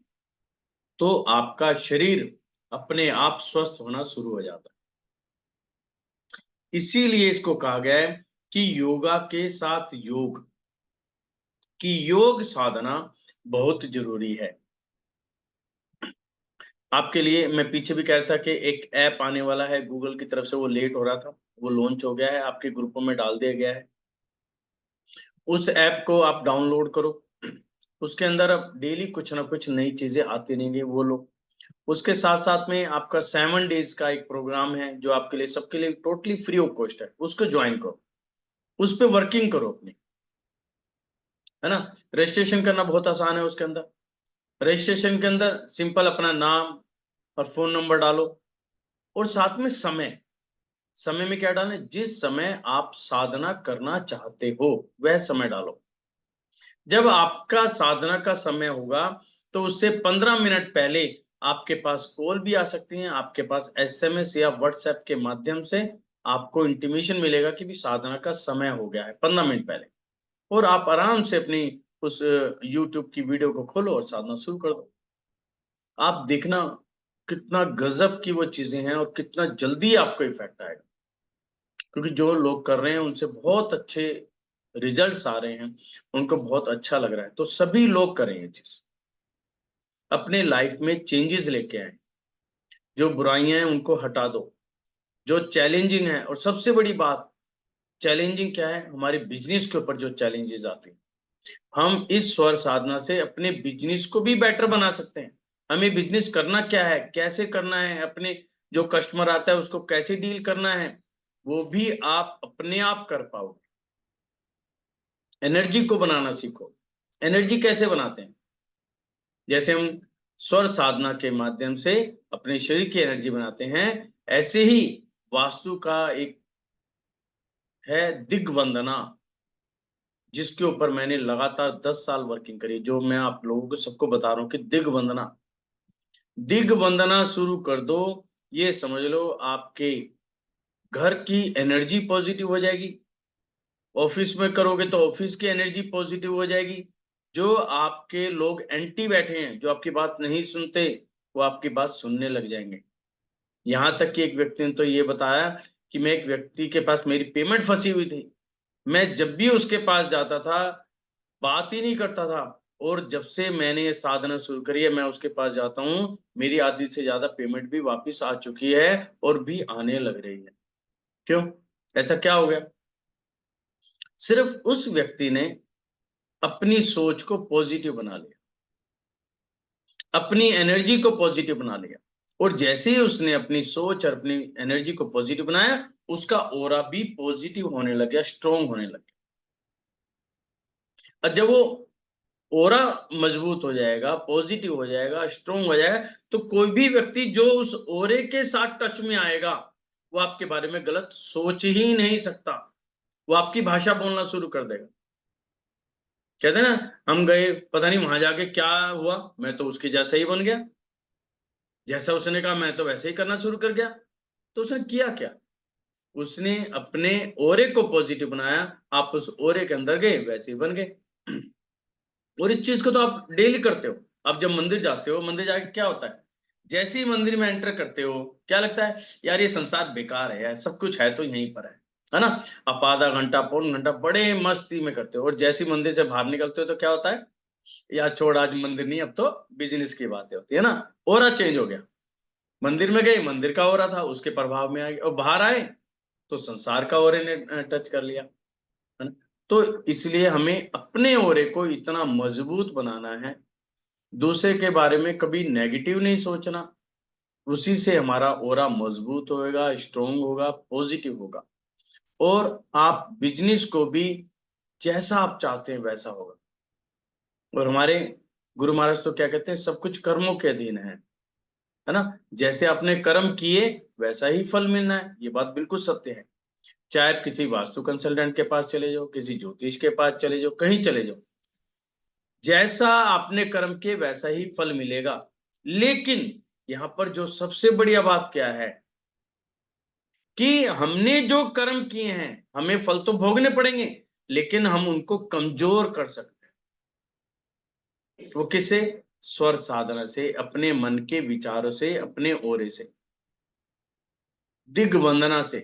तो आपका शरीर अपने आप स्वस्थ होना शुरू हो जाता है। इसीलिए इसको कहा गया है कि योगा के साथ योग, कि योग साधना बहुत जरूरी है। आपके लिए मैं पीछे भी कह रहा था कि एक ऐप आने वाला है गूगल की तरफ से, वो लेट हो रहा था, वो लॉन्च हो गया है, आपके ग्रुपों में डाल दिया गया है। उस ऐप को आप डाउनलोड करो, उसके अंदर अब डेली कुछ ना कुछ नई चीजें आती रहेंगी, वो लो। उसके साथ साथ में आपका 7 डेज का एक प्रोग्राम है, जो आपके लिए सबके लिए टोटली फ्री ऑफ कॉस्ट है, उसको ज्वाइन करो, उस पर वर्किंग करो अपनी, है ना। रजिस्ट्रेशन करना बहुत आसान है, उसके अंदर रजिस्ट्रेशन के अंदर सिंपल अपना नाम और फोन नंबर डालो, और साथ में समय, समय में क्या डालें, जिस समय आप साधना करना चाहते हो वह समय डालो। जब आपका साधना का समय होगा, तो उससे 15 मिनट पहले आपके पास कॉल भी आ सकती है, आपके पास SMS या व्हाट्सएप के माध्यम से आपको इंटीमेशन मिलेगा कि भी साधना का समय हो गया है, 15 मिनट पहले। और आप आराम से अपनी उस YouTube की वीडियो को खोलो और साधना शुरू कर दो। आप देखना कितना गजब की वो चीजें हैं, और कितना जल्दी आपको इफेक्ट आएगा, क्योंकि जो लोग कर रहे हैं उनसे बहुत अच्छे रिजल्ट्स आ रहे हैं, उनको बहुत अच्छा लग रहा है। तो सभी लोग करें ये चीज, अपने लाइफ में चेंजेस लेके आए, जो बुराइयां हैं उनको हटा दो, जो चैलेंजिंग है। और सबसे बड़ी बात, चैलेंजिंग क्या है, हमारे बिजनेस के ऊपर जो चैलेंजेस आते हैं, हम इस स्वर साधना से अपने बिजनेस को भी बेटर बना सकते हैं। हमें बिजनेस करना क्या है, कैसे करना है, अपने जो कस्टमर आता है उसको कैसे डील करना है, वो भी आप अपने आप कर पाओगे। एनर्जी को बनाना सीखो। एनर्जी कैसे बनाते हैं, जैसे हम स्वर साधना के माध्यम से अपने शरीर की एनर्जी बनाते हैं, ऐसे ही वास्तु का एक है दिग्वंदना, जिसके ऊपर मैंने लगातार 10 साल वर्किंग करी, जो मैं आप लोगों को सबको बता रहा हूं कि दिग्वंदना, दिग्वंदना शुरू कर दो, ये समझ लो आपके घर की एनर्जी पॉजिटिव हो जाएगी। ऑफिस में करोगे तो ऑफिस की एनर्जी पॉजिटिव हो जाएगी। जो आपके लोग एंटी बैठे हैं, जो आपकी बात नहीं सुनते, वो आपकी बात सुनने लग जाएंगे। यहां तक कि एक व्यक्ति ने तो ये बताया कि मैं एक व्यक्ति के पास, मेरी पेमेंट फंसी हुई थी, मैं जब भी उसके पास जाता था बात ही नहीं करता था, और जब से मैंने ये साधना शुरू करी है, मैं उसके पास जाता हूँ, मेरी आधी से ज्यादा पेमेंट भी वापस आ चुकी है और भी आने लग रही है। क्यों? ऐसा क्या हो गया? सिर्फ उस व्यक्ति ने अपनी सोच को पॉजिटिव बना लिया, अपनी एनर्जी को पॉजिटिव बना लिया, और जैसे ही उसने अपनी सोच और अपनी एनर्जी को पॉजिटिव बनाया, उसका ऑरा भी पॉजिटिव होने लग गया, स्ट्रॉन्ग होने लग गया। और जब वो ऑरा मजबूत हो जाएगा, पॉजिटिव हो जाएगा, स्ट्रॉन्ग हो जाएगा, तो कोई भी व्यक्ति जो उस ऑरे के साथ टच में आएगा, वो आपके बारे में गलत सोच ही नहीं सकता। वो आपकी भाषा बोलना शुरू कर देगा। कहते हैं ना, हम गए, पता नहीं वहां जाके क्या हुआ, मैं तो उसके जैसा ही बन गया, जैसा उसने कहा मैं तो वैसे ही करना शुरू कर गया। तो उसने किया क्या? उसने अपने ओरे को पॉजिटिव बनाया, आप उस ओरे के अंदर गए, वैसे ही बन गए। और इस चीज को तो आप डेली करते हो। आप जब मंदिर जाते हो, मंदिर जाके क्या होता है, जैसे ही मंदिर में एंटर करते हो, क्या लगता है, यार ये संसार बेकार है यार, सब कुछ है तो यहीं पर है ना। आप आधा घंटा पौन घंटा बड़े मस्ती में करते हो, और जैसे ही मंदिर से बाहर निकलते हो तो क्या होता है, यार छोड़, आज मंदिर नहीं, अब तो बिजनेस की बातें होती है ना। ओरा चेंज हो गया। मंदिर में गए, मंदिर का ओरा था, उसके प्रभाव में आ गए, और बाहर आए तो संसार का ओरे ने टच कर लिया, है ना। तो इसलिए हमें अपने ओरे को इतना मजबूत बनाना है, दूसरे के बारे में कभी नेगेटिव नहीं सोचना। उसी से हमारा ओरा मजबूत होगा, स्ट्रोंग होगा, पॉजिटिव होगा, और आप बिजनेस को भी जैसा आप चाहते हैं वैसा होगा। और हमारे गुरु महाराज तो क्या कहते हैं, सब कुछ कर्मों के अधीन है ना। जैसे आपने कर्म किए वैसा ही फल मिलना है, ये बात बिल्कुल सत्य है। चाहे आप किसी वास्तु कंसल्टेंट के पास चले जाओ, किसी ज्योतिष के पास चले जाओ, कहीं चले जाओ, जैसा आपने कर्म किए वैसा ही फल मिलेगा। लेकिन यहां पर जो सबसे बढ़िया बात क्या है, कि हमने जो कर्म किए हैं, हमें फल तो भोगने पड़ेंगे, लेकिन हम उनको कमजोर कर सकते हैं। वो किससे? स्वर साधना से, अपने मन के विचारों से, अपने ओरे से, दिग्वंदना से।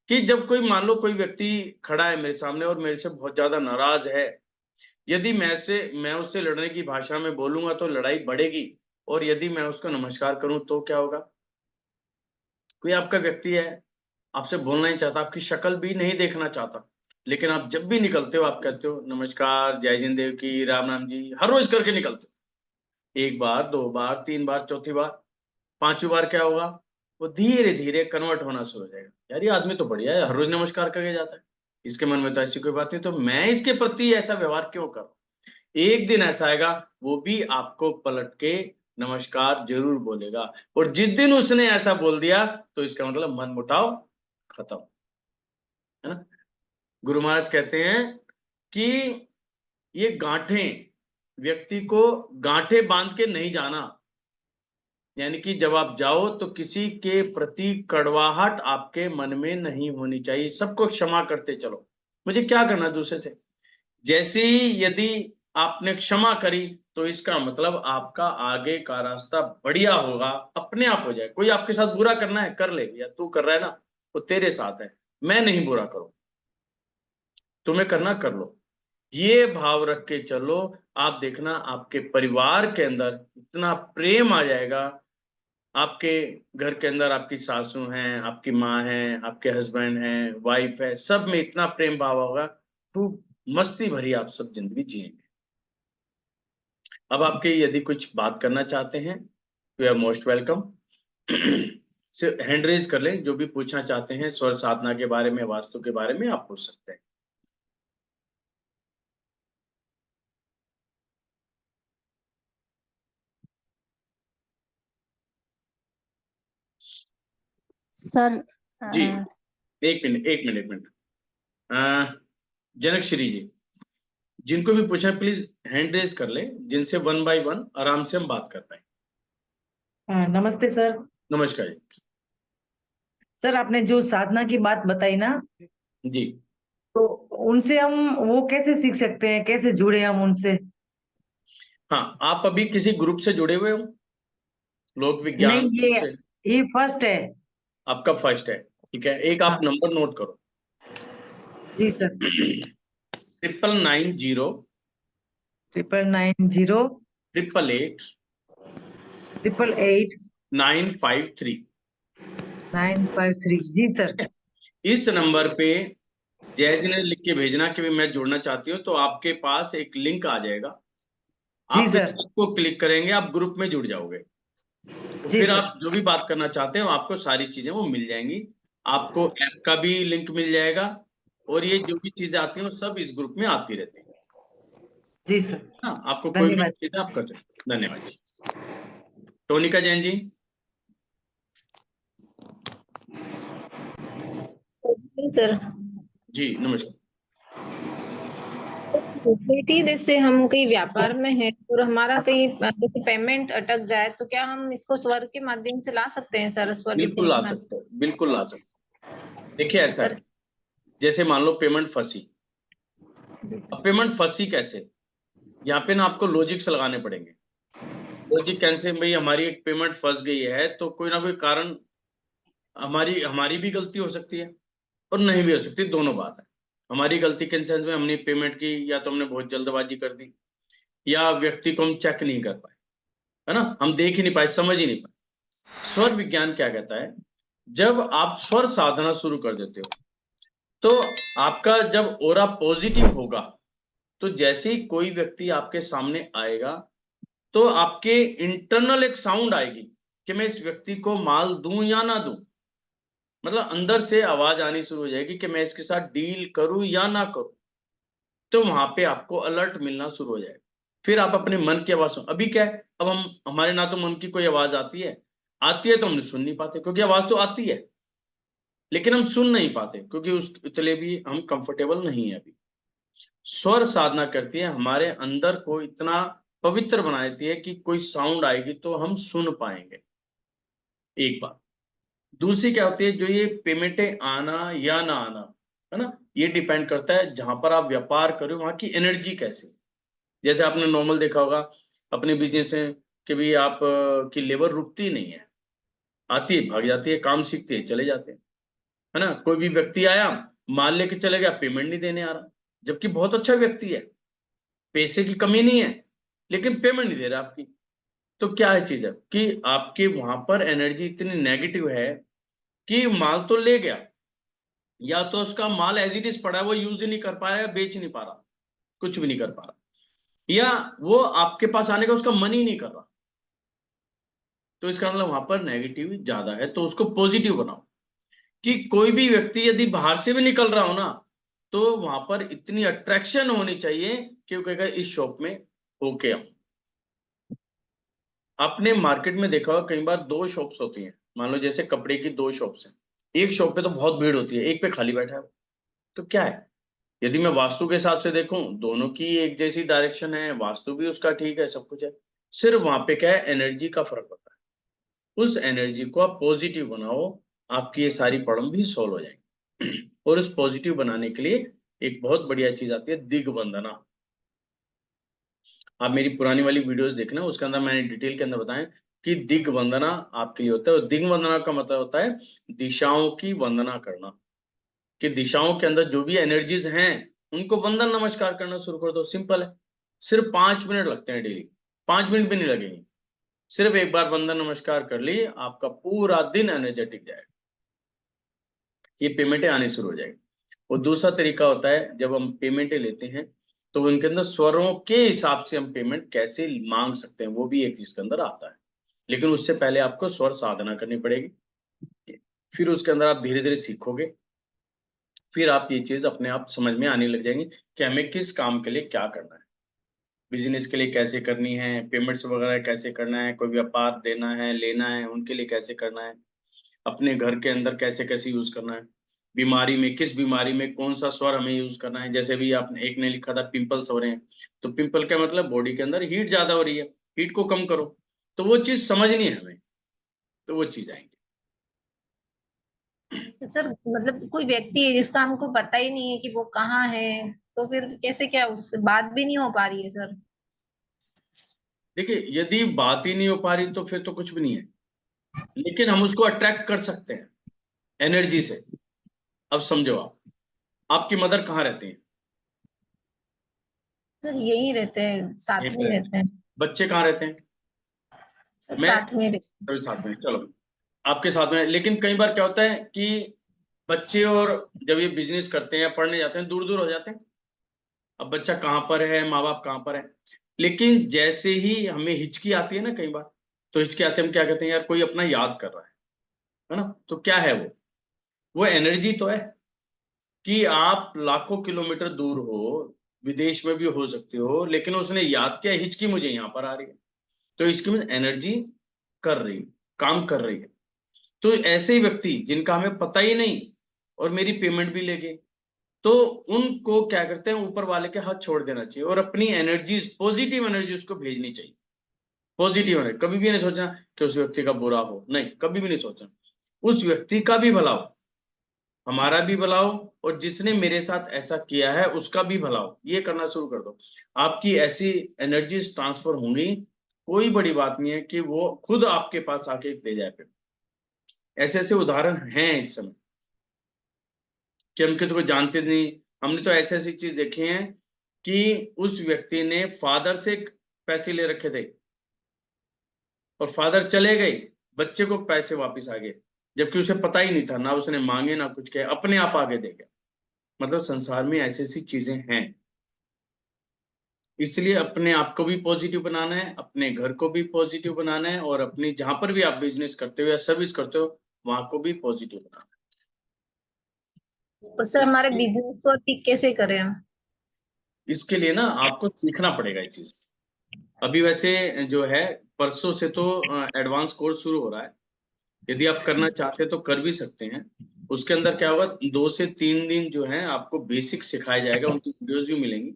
कि जब कोई, मान लो कोई व्यक्ति खड़ा है मेरे सामने और मेरे से बहुत ज्यादा नाराज है, यदि मैं उससे लड़ने की भाषा में बोलूंगा तो लड़ाई बढ़ेगी, और यदि मैं उसको नमस्कार करूं तो क्या होगा? कोई आपका व्यक्ति है, आपसे बोलना ही चाहता, आपकी शक्ल भी नहीं देखना चाहता, लेकिन आप जब भी निकलते हो, आप कहते हो नमस्कार, जय जिन देव की, राम राम जी, हर रोज करके निकलते हो। एक बार, दो बार, तीन बार, चौथी बार, पांचवी बार क्या होगा? वो धीरे धीरे कन्वर्ट होना शुरू हो जाएगा, यार ये आदमी तो बढ़िया है, हर रोज नमस्कार करके जाता है, इसके मन में तो ऐसी कोई बात नहीं, तो मैं इसके प्रति ऐसा व्यवहार क्यों करूं? एक दिन ऐसा आएगा, वो भी आपको पलट के नमस्कार जरूर बोलेगा। और जिस दिन उसने ऐसा बोल दिया, तो इसका मतलब मन मुटाव खत्म, है ना। गुरु महाराज कहते हैं कि ये गांठें, व्यक्ति को गांठें बांध के नहीं जाना, यानी कि जब आप जाओ तो किसी के प्रति कड़वाहट आपके मन में नहीं होनी चाहिए, सबको क्षमा करते चलो। मुझे क्या करना दूसरे से? जैसे ही यदि आपने क्षमा करी, तो इसका मतलब आपका आगे का रास्ता बढ़िया होगा, अपने आप हो जाए। कोई आपके साथ बुरा करना है कर ले, या तू कर रहा है ना, वो तेरे साथ है, मैं नहीं बुरा करूं, तुम्हें करना कर लो, ये भाव रख के चलो। आप देखना आपके परिवार के अंदर इतना प्रेम आ जाएगा, आपके घर के अंदर आपकी सासू हैं, आपकी माँ है, आपके हस्बैंड हैं, वाइफ है, सब में इतना प्रेम भाव होगा, खूब मस्ती भरी आप सब जिंदगी जिएंगे। अब आपके यदि कुछ बात करना चाहते हैं तो यू आर मोस्ट वेलकम। सिर्फ हैंड रेज कर लें, जो भी पूछना चाहते हैं स्वर साधना के बारे में, वास्तु के बारे में, आप पूछ सकते हैं। सर जी, एक मिनट एक मिनट एक मिनट। जनक श्री जी, जिनको भी पूछना प्लीज हैंड रेज कर ले, जिनसे वन बाय वन आराम से हम बात कर पाए। नमस्ते सर। नमस्कार जी। सर आपने जो साधना की बात बताई ना, जी, तो उनसे हम वो कैसे सीख सकते हैं, कैसे जुड़े हम उनसे? हाँ, आप अभी किसी ग्रुप से जुड़े हुए हो, लोक विज्ञान नहीं, ग्रुप से? ये फर्स्ट है। आपका फर्स्ट है, ठीक है। एक आप हाँ नंबर नोट करो। जी सर। 9990 990 888 888 953। 953। जी सर। इस नंबर पे जय जिनेंद्र लिख के भेजना कि भी मैं जुड़ना चाहती हूँ, तो आपके पास एक लिंक आ जाएगा। जी आप सर। लिंक को क्लिक करेंगे, आप ग्रुप में जुड़ जाओगे। तो जी फिर सर। आप जो भी बात करना चाहते हो, आपको सारी चीजें वो मिल जाएंगी। आपको ऐप का भी लिंक मिल जाएगा, और ये जो भी चीजें आती हैं वो सब इस ग्रुप में आती रहती है। जी सर। हाँ, आपको कोई भी धन्यवाद। चीज आप कर सकते हैं। धन्यवाद जी। टोनिका जैन जी। सर जी नमस्कार। बेटी, जैसे हम कहीं व्यापार में हैं और हमारा कहीं जैसे पेमेंट अटक जाए तो क्या हम इसको स्वर के माध्यम से ला सकते हैं सर? स्वर लिपि बिल्कुल ला के माध्यम सकते हो, बिल्कुल ला सकते हो। देखिए ऐसा सर। है, जैसे मान लो पेमेंट फंसी। अब पेमेंट फंसी कैसे, यहाँ पे ना आपको लॉजिक्स लगाने पड़ेंगे। लॉजिक कैसे, भाई हमारी एक पेमेंट फंस गई है तो कोई ना कोई कारण, हमारी हमारी भी गलती हो सकती है और नहीं भी हो सकती, दोनों बात है। हमारी गलती के सेंस में हमने पेमेंट की, या तो हमने बहुत जल्दबाजी कर दी, या व्यक्ति को हम चेक नहीं कर पाए, है ना, हम देख ही नहीं पाए, समझ ही नहीं पाए। स्वर विज्ञान क्या कहता है, जब आप स्वर साधना शुरू कर देते हो तो आपका जब ऑरा पॉजिटिव होगा, तो जैसे ही कोई व्यक्ति आपके सामने आएगा तो आपके इंटरनल एक साउंड आएगी कि मैं इस व्यक्ति को माल दूं या ना दूं। मतलब अंदर से आवाज आनी शुरू हो जाएगी कि मैं इसके साथ डील करूं या ना करूं। तो वहां पे आपको अलर्ट मिलना शुरू हो जाएगा। फिर आप अपने मन की आवाज सुन। अभी क्या है, अब हम हमारे ना तो मन की कोई आवाज आती है तो हम सुन नहीं पाते, क्योंकि आवाज तो आती है लेकिन हम सुन नहीं पाते, क्योंकि उस इतने भी हम कंफर्टेबल नहीं है अभी। स्वर साधना करती है, हमारे अंदर को इतना पवित्र बना देती है कि कोई साउंड आएगी तो हम सुन पाएंगे। एक बात। दूसरी क्या होती है, जो ये पेमेंटें आना या ना आना, है ना, ये डिपेंड करता है जहां पर आप व्यापार करो वहां की एनर्जी कैसी। जैसे आपने नॉर्मल देखा होगा अपने बिजनेस में कि भी आप की लेबर रुकती नहीं है, आती है भाग जाती है, काम सीखती है चले जाते हैं, है ना। कोई भी व्यक्ति आया, माल लेके चले गया, पेमेंट नहीं देने आ रहा, जबकि बहुत अच्छा व्यक्ति है, पैसे की कमी नहीं है, लेकिन पेमेंट नहीं दे रहा आपकी। तो क्या है चीज है कि आपके वहां पर एनर्जी इतनी नेगेटिव है कि माल तो ले गया, या तो उसका माल एज इट इज पड़ा है, वो यूज ही नहीं कर पा रहा है, बेच नहीं पा रहा, कुछ भी नहीं कर पा रहा, या वो आपके पास आने का उसका मन ही नहीं कर रहा। तो इसका मतलब वहां पर नेगेटिव ज्यादा है, तो उसको पॉजिटिव बनाओ। कि कोई भी व्यक्ति यदि बाहर से भी निकल रहा हो ना, तो वहां पर इतनी अट्रैक्शन होनी चाहिए कि वो कहेगा इस शॉप में होके आओ। आपने मार्केट में देखा होगा कई बार दो शॉप्स होती हैं, मान लो जैसे कपड़े की दो शॉप्स हैं, एक शॉप पे तो बहुत भीड़ होती है, एक पे खाली बैठा है। तो क्या है, यदि मैं वास्तु के हिसाब से देखूं, दोनों की एक जैसी डायरेक्शन है, वास्तु भी उसका ठीक है, सब कुछ है, सिर्फ वहां पे क्या है, एनर्जी का फर्क होता है। उस एनर्जी को आप पॉजिटिव बनाओ, आपकी ये सारी प्रॉब्लम भी सॉल्व हो जाएंगी। और उस पॉजिटिव बनाने के लिए एक बहुत बढ़िया चीज आती है, दिग्वंदना। आप मेरी पुरानी वाली वीडियोस देखना, उसके अंदर मैंने डिटेल के अंदर बताया कि दिग्वंदना आपके लिए होता है। और दिग्वंदना का मतलब होता है दिशाओं की वंदना करना, कि दिशाओं के अंदर जो भी एनर्जीज हैं उनको वंदन नमस्कार करना शुरू कर दो। सिंपल है, सिर्फ 5 मिनट लगते हैं डेली, 5 मिनट भी नहीं लगेंगे। सिर्फ एक बार वंदन नमस्कार कर ली, आपका पूरा दिन एनर्जेटिक जाएगा, ये पेमेंटें आनी शुरू हो जाएगी। और दूसरा तरीका होता है, जब हम पेमेंटें लेते हैं तो उनके अंदर स्वरों के हिसाब से हम पेमेंट कैसे मांग सकते हैं, वो भी एक इसके अंदर आता है। लेकिन उससे पहले आपको स्वर साधना करनी पड़ेगी, फिर उसके अंदर आप धीरे धीरे सीखोगे, फिर आप ये चीज अपने आप समझ में आने लग जाएंगी कि हमें किस काम के लिए क्या करना है, बिजनेस के लिए कैसे करनी है, पेमेंट्स वगैरह कैसे करना है, कोई व्यापार देना है लेना है उनके लिए कैसे करना है, अपने घर के अंदर कैसे कैसे यूज करना है, बीमारी में किस बीमारी में कौन सा स्वर हमें यूज करना है। जैसे भी आपने एक ने लिखा था पिंपल्स हो रहे हैं, तो पिंपल का मतलब बॉडी के अंदर हीट ज्यादा हो रही है, हीट को कम करो। तो वो चीज समझनी है हमें, तो वो चीज आएंगी। तो सर मतलब कोई व्यक्ति है जिसका हमको पता ही नहीं है कि वो कहाँ है, तो फिर कैसे, क्या उससे बात भी नहीं हो पा रही है सर? देखिए यदि बात ही नहीं हो पा रही तो फिर तो कुछ भी नहीं है, लेकिन हम उसको अट्रैक्ट कर सकते हैं एनर्जी से। अब समझो, आप आपकी मदर कहाँ रहती हैं? सर यही रहते हैं, साथ यहीं में पे रहते हैं, बच्चे कहाँ रहते हैं? सब मैं साथ में रहते सभी साथ में, चलो आपके साथ में। लेकिन कई बार क्या होता है कि बच्चे और जब ये बिजनेस करते हैं या पढ़ने जाते हैं दूर दूर हो जाते हैं। अब बच्चा कहाँ पर है, माँ बाप कहाँ पर है, लेकिन जैसे ही हमें हिचकी आती है ना कई बार, तो हिचकी आते हम क्या कहते हैं, यार कोई अपना याद कर रहा है ना? तो क्या है वो एनर्जी तो है कि आप लाखों किलोमीटर दूर हो, विदेश में भी हो सकते हो, लेकिन उसने याद किया, हिचकी मुझे यहाँ पर आ रही है, तो इसकी एनर्जी कर रही है, काम कर रही है। तो ऐसे ही व्यक्ति जिनका हमें पता ही नहीं और मेरी पेमेंट भी ले गए, तो उनको क्या करते हैं, ऊपर वाले के हाथ छोड़ देना चाहिए और अपनी एनर्जी, पॉजिटिव एनर्जी उसको भेजनी चाहिए। पॉजिटिव एनर्जी, कभी भी नहीं सोचना कि उस व्यक्ति का बुरा हो, नहीं, कभी भी नहीं सोचना। उस व्यक्ति का भी भला हो, हमारा भी भला हो, और जिसने मेरे साथ ऐसा किया है उसका भी भला हो, ये करना शुरू कर दो। आपकी ऐसी एनर्जीज ट्रांसफर होंगी, कोई बड़ी बात नहीं है कि वो खुद आपके पास आके दे जाए। फिर ऐसे ऐसे उदाहरण हैं इस समय कि हम किसी को जानते नहीं, हमने तो ऐसी ऐसी चीज देखे हैं कि उस व्यक्ति ने फादर से पैसे ले रखे थे और फादर चले गए, बच्चे को पैसे वापस आ गए, जबकि उसे पता ही नहीं था, ना उसने मांगे ना कुछ किया, अपने आप आगे दे गया। मतलब संसार में ऐसी ऐसी चीजें हैं। इसलिए अपने आप को भी पॉजिटिव बनाना है, अपने घर को भी पॉजिटिव बनाना है, और अपनी जहां पर भी आप बिजनेस करते हो या सर्विस करते हो वहां को भी पॉजिटिव बनाना हैं। और सर हमारे है। बिजनेस को ठीक कैसे करें हम? इसके लिए ना आपको सीखना पड़ेगा ये चीज। अभी वैसे जो है, परसों से तो एडवांस कोर्स शुरू हो रहा है, यदि आप करना चाहते हैं तो कर भी सकते हैं। उसके अंदर क्या होगा, 2 से 3 दिन जो है आपको बेसिक सिखाया जाएगा, उनकी वीडियोस भी मिलेंगी,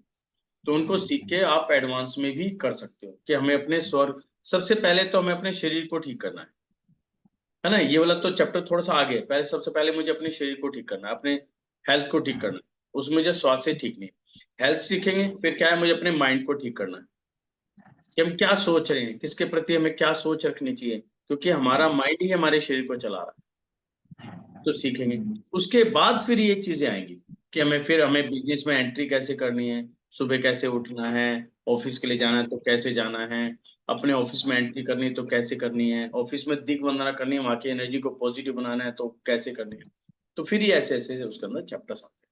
तो उनको सीख के आप एडवांस में भी कर सकते हो। कि हमें अपने स्वर, सबसे पहले तो हमें अपने शरीर को ठीक करना है ना? ये वाला तो चैप्टर थोड़ा सा आगे है। पहले सबसे पहले मुझे अपने शरीर को ठीक करना है, अपने हेल्थ को ठीक करना है, उसमें जो स्वास्थ्य ठीक नहीं, हेल्थ सीखेंगे, फिर क्या है, मुझे अपने माइंड को ठीक करना है कि हम क्या सोच रहे हैं, किसके प्रति हमें क्या सोच रखनी चाहिए, क्योंकि हमारा माइंड ही हमारे शरीर को चला रहा है। तो सीखेंगे, उसके बाद फिर ये चीजें आएंगी कि हमें बिजनेस में एंट्री कैसे करनी है, सुबह कैसे उठना है, ऑफिस के लिए जाना है तो कैसे जाना है, अपने ऑफिस में एंट्री करनी है तो कैसे करनी है, ऑफिस में दिग्वंदना करनी है, वहां की एनर्जी को पॉजिटिव बनाना है तो कैसे करनी है। तो फिर ये ऐसे ऐसे उसके अंदर चैप्टर्स आते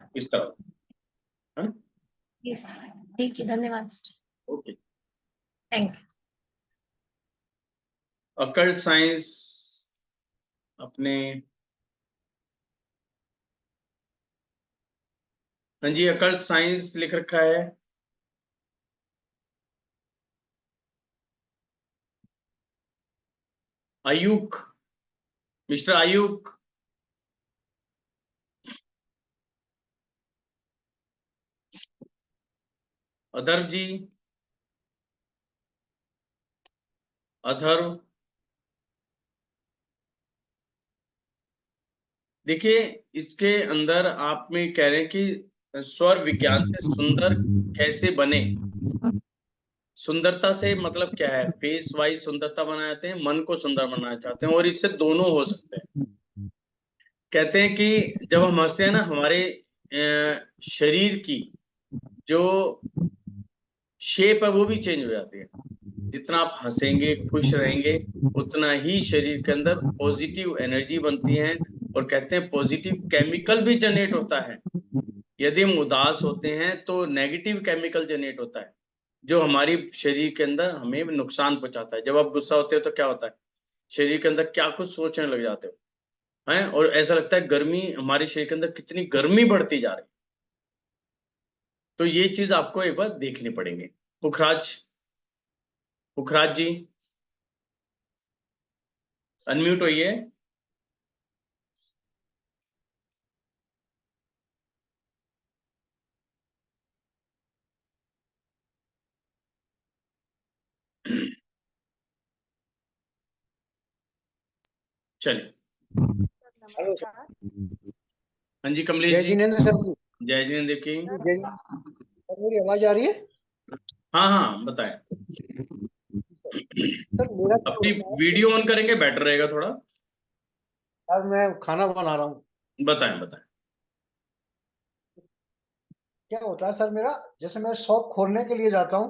हैं इस तरह, है ना? Yes, ठीक है, धन्यवाद। Okay. Thank you. Occult science अपने, हाँ जी, अकल्ट साइंस लिख रखा है। आयुक, मिस्टर आयुक, अधर्व जी, अधर्व, देखिए इसके अंदर आप में कह रहे हैं कि स्वर विज्ञान से सुंदर कैसे बने। सुंदरता से मतलब क्या है, फेस वाइज सुंदरता बनाना चाहते हैं, मन को सुंदर बनाना चाहते हैं, और इससे दोनों हो सकते हैं। कहते हैं कि जब हम हंसते हैं ना, हमारे शरीर की जो शेप है वो भी चेंज हो जाती है। जितना आप हंसेंगे, खुश रहेंगे, उतना ही शरीर के अंदर पॉजिटिव एनर्जी बनती है, और कहते हैं पॉजिटिव केमिकल भी जनरेट होता है। यदि हम उदास होते हैं तो नेगेटिव केमिकल जनरेट होता है, जो हमारी शरीर के अंदर हमें नुकसान पहुंचाता है। जब आप गुस्सा होते हो तो क्या होता है, शरीर के अंदर क्या कुछ सोचने लग जाते हो, हैं, और ऐसा लगता है गर्मी, हमारे शरीर के अंदर कितनी गर्मी बढ़ती जा रही है। तो ये चीज आपको एक बार देखनी पड़ेगी। पुखराज, पुखराज जी, अनम्यूट होइए। चलिए, हेलो सर। हाँ जी कमलेश जय जी। जिनेंद्र सर जी। जय जिनेंद्र की। जय सर, मेरी आवाज आ रही है? हाँ हाँ बताएं। सर मेरा क्या अपनी होता है वीडियो ऑन करेंगे, बेटर रहेगा थोड़ा। यार, मैं खाना बना रहा हूँ। बताएं बताएं। क्या होता है सर, मेरा जैसे मैं शॉप खोलने के लिए जाता हूँ,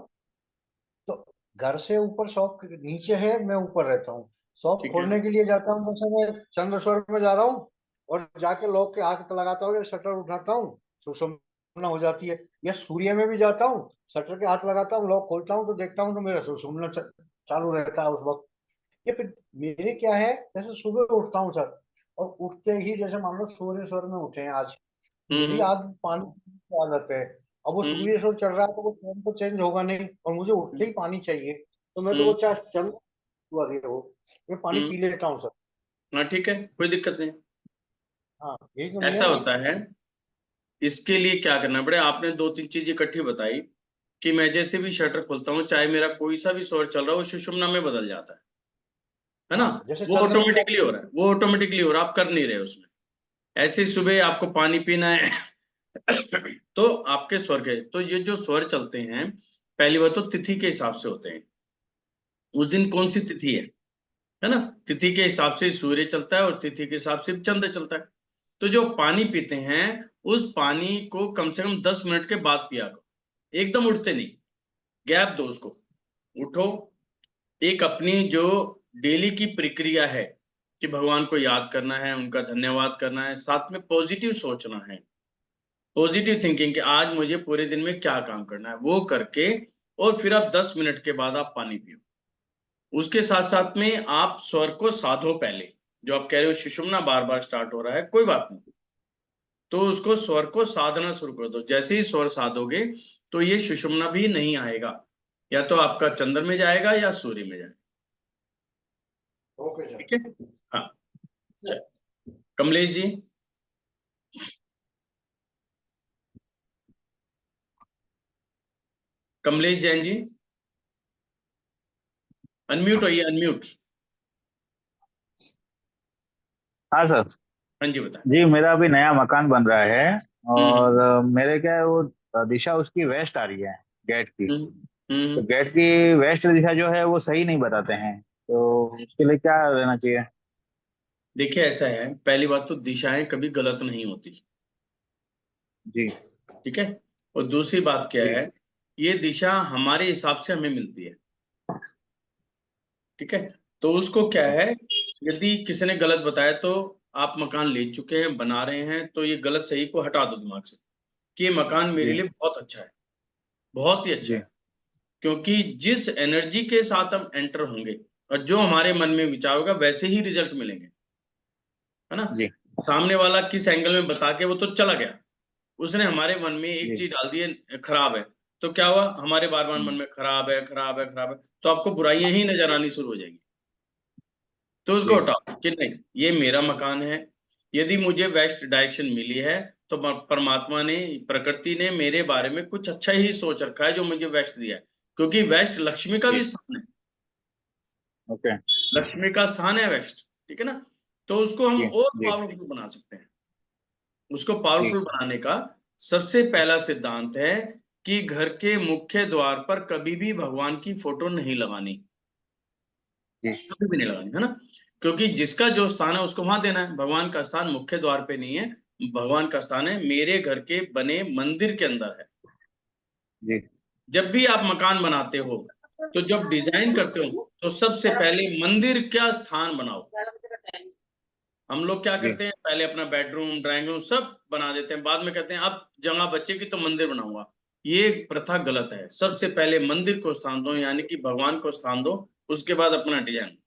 तो घर से ऊपर शॉप नीचे है, मैं ऊपर रहता हूँ। शॉप ठीक है। खोलने के लिए जाता हूँ, जैसे मैं चंद्रेश्वर में जा रहा हूँ और जाके लॉक के हाथ लगाता हूँ या शटर उठाता हूँ, सुषुम्ना हो जाती है। या सूर्य में भी जाता हूँ, शटर के हाथ लगाता हूँ, लॉक खोलता हूँ तो देखता हूँ तो मेरा सुषुम्ना चालू रहता है उस वक्त। ये फिर मेरे क्या है, जैसे सुबह उठता हूँ सर, और उठते ही जैसे मान लो सूर्य स्वर में उठे हैं आज, मेरी हम्म आदत पानी की आदत है। अब वो हम्म सूर्य स्वर चल रहा है तो वो टाइम तो चेंज होगा नहीं, और मुझे उठते ही पानी चाहिए, तो मैं तो हम्म वो चाहे चल रही हो, मैं पानी हम्म, पी लेता हूँ सर। हाँ ठीक है, कोई दिक्कत नहीं। हाँ, यही तो ऐसा नियम है। होता है, इसके लिए क्या करना पड़े, आपने दो तीन चीज इकट्ठी बताई कि मैं जैसे भी शटर खोलता हूँ, चाहे मेरा कोई सा भी स्वर चल रहा हो, वो सुषुम्ना में बदल जाता है ना। हाँ, जैसे वो चंद्र ऑटोमेटिकली हो रहा है, वो ऑटोमेटिकली हो रहा है, आप कर नहीं रहे उसमें। ऐसे ही सुबह आपको पानी पीना है तो आपके स्वर के, तो ये जो स्वर चलते हैं, पहली बात तो तिथि के हिसाब से होते हैं, उस दिन कौन सी तिथि है ना। तिथि के हिसाब से सूर्य चलता है और तिथि के हिसाब से चंद्र चलता है। तो जो पानी पीते हैं, उस पानी को कम से कम 10 मिनट के बाद पिया करो, एकदम उठते नहीं, गैप दो उसको। उठो, एक अपनी जो डेली की प्रक्रिया है कि भगवान को याद करना है, उनका धन्यवाद करना है, साथ में पॉजिटिव सोचना है, पॉजिटिव थिंकिंग कि आज मुझे पूरे दिन में क्या काम करना है, वो करके और फिर आप 10 मिनट के बाद आप पानी पियो। उसके साथ साथ में आप स्वर को साधो पहले, जो आप कह रहे हो सुषुम्ना बार बार स्टार्ट हो रहा है, कोई बात नहीं, तो उसको स्वर को साधना शुरू कर दो। जैसे ही स्वर साधोगे तो ये सुषुम्ना भी नहीं आएगा, या तो आपका चंद्र में जाएगा या सूर्य में जाएगा। Okay sir. ठीक है, हाँ। चल, कमलेश जी। कमलेश जैन जी, अनम्यूट होइए, अनम्यूट। हाँ सर। हाँ जी, बताएं। जी, मेरा अभी नया मकान बन रहा है और हम्म मेरे क्या है वो दिशा उसकी वेस्ट आ रही है, गेट की। हम्म तो हम्म। गेट की वेस्ट दिशा जो है वो सही नहीं बताते हैं, तो उसके लिए क्या रहना चाहिए? देखिए, ऐसा है, पहली बात तो दिशाएं कभी गलत नहीं होती, जी ठीक है। और दूसरी बात क्या जी है, ये दिशा हमारे हिसाब से हमें मिलती है, ठीक है। तो उसको क्या जी है, यदि किसी ने गलत बताया तो आप मकान ले चुके हैं, बना रहे हैं, तो ये गलत सही को हटा दो दिमाग से कि ये मकान मेरे जी लिए बहुत अच्छा है, बहुत ही अच्छा जी है। क्योंकि जिस एनर्जी के साथ हम एंटर होंगे और जो हमारे मन में विचार होगा, वैसे ही रिजल्ट मिलेंगे, है ना। जी सामने वाला किस एंगल में बता के वो तो चला गया, उसने हमारे मन में एक जी चीज डाल दी है, खराब है, तो क्या हुआ, हमारे बार बार मन हम्म, में खराब है, खराब है, खराब है, तो आपको बुराइयां ही नजर आनी शुरू हो जाएंगी। तो उसको जी हटाओ कि नहीं, ये मेरा मकान है। यदि मुझे वेस्ट डायरेक्शन मिली है, तो परमात्मा ने, प्रकृति ने मेरे बारे में कुछ अच्छा ही सोच रखा है जो मुझे वेस्ट दिया है, क्योंकि वेस्ट लक्ष्मी का भी जी स्थान है, ओके लक्ष्मी का स्थान है वेस्ट, ठीक है ना। तो उसको हम जी और जी पावरफुल बना सकते हैं। उसको जी पावरफुल बनाने का सबसे पहला सिद्धांत है कि घर के मुख्य द्वार पर कभी भी भगवान की फोटो नहीं लगानी, जी कभी भी नहीं लगानी, है ना। क्योंकि जिसका जो स्थान है उसको वहां देना है, भगवान का स्थान मुख्य द्वार पे नहीं है, भगवान का स्थान है मेरे घर के बने मंदिर के अंदर है। जी जब भी आप मकान बनाते हो, तो जब डिजाइन करते हो, तो सबसे पहले मंदिर का स्थान बनाओ। हम लोग क्या जी करते हैं, पहले अपना बेडरूम, ड्राइंग रूम सब बना देते हैं, बाद में कहते हैं अब जगह बचेगी तो मंदिर बनाऊंगा। ये प्रथा गलत है। सबसे पहले मंदिर को स्थान दो, यानी कि भगवान को स्थान दो, उसके बाद अपना डिजाइन,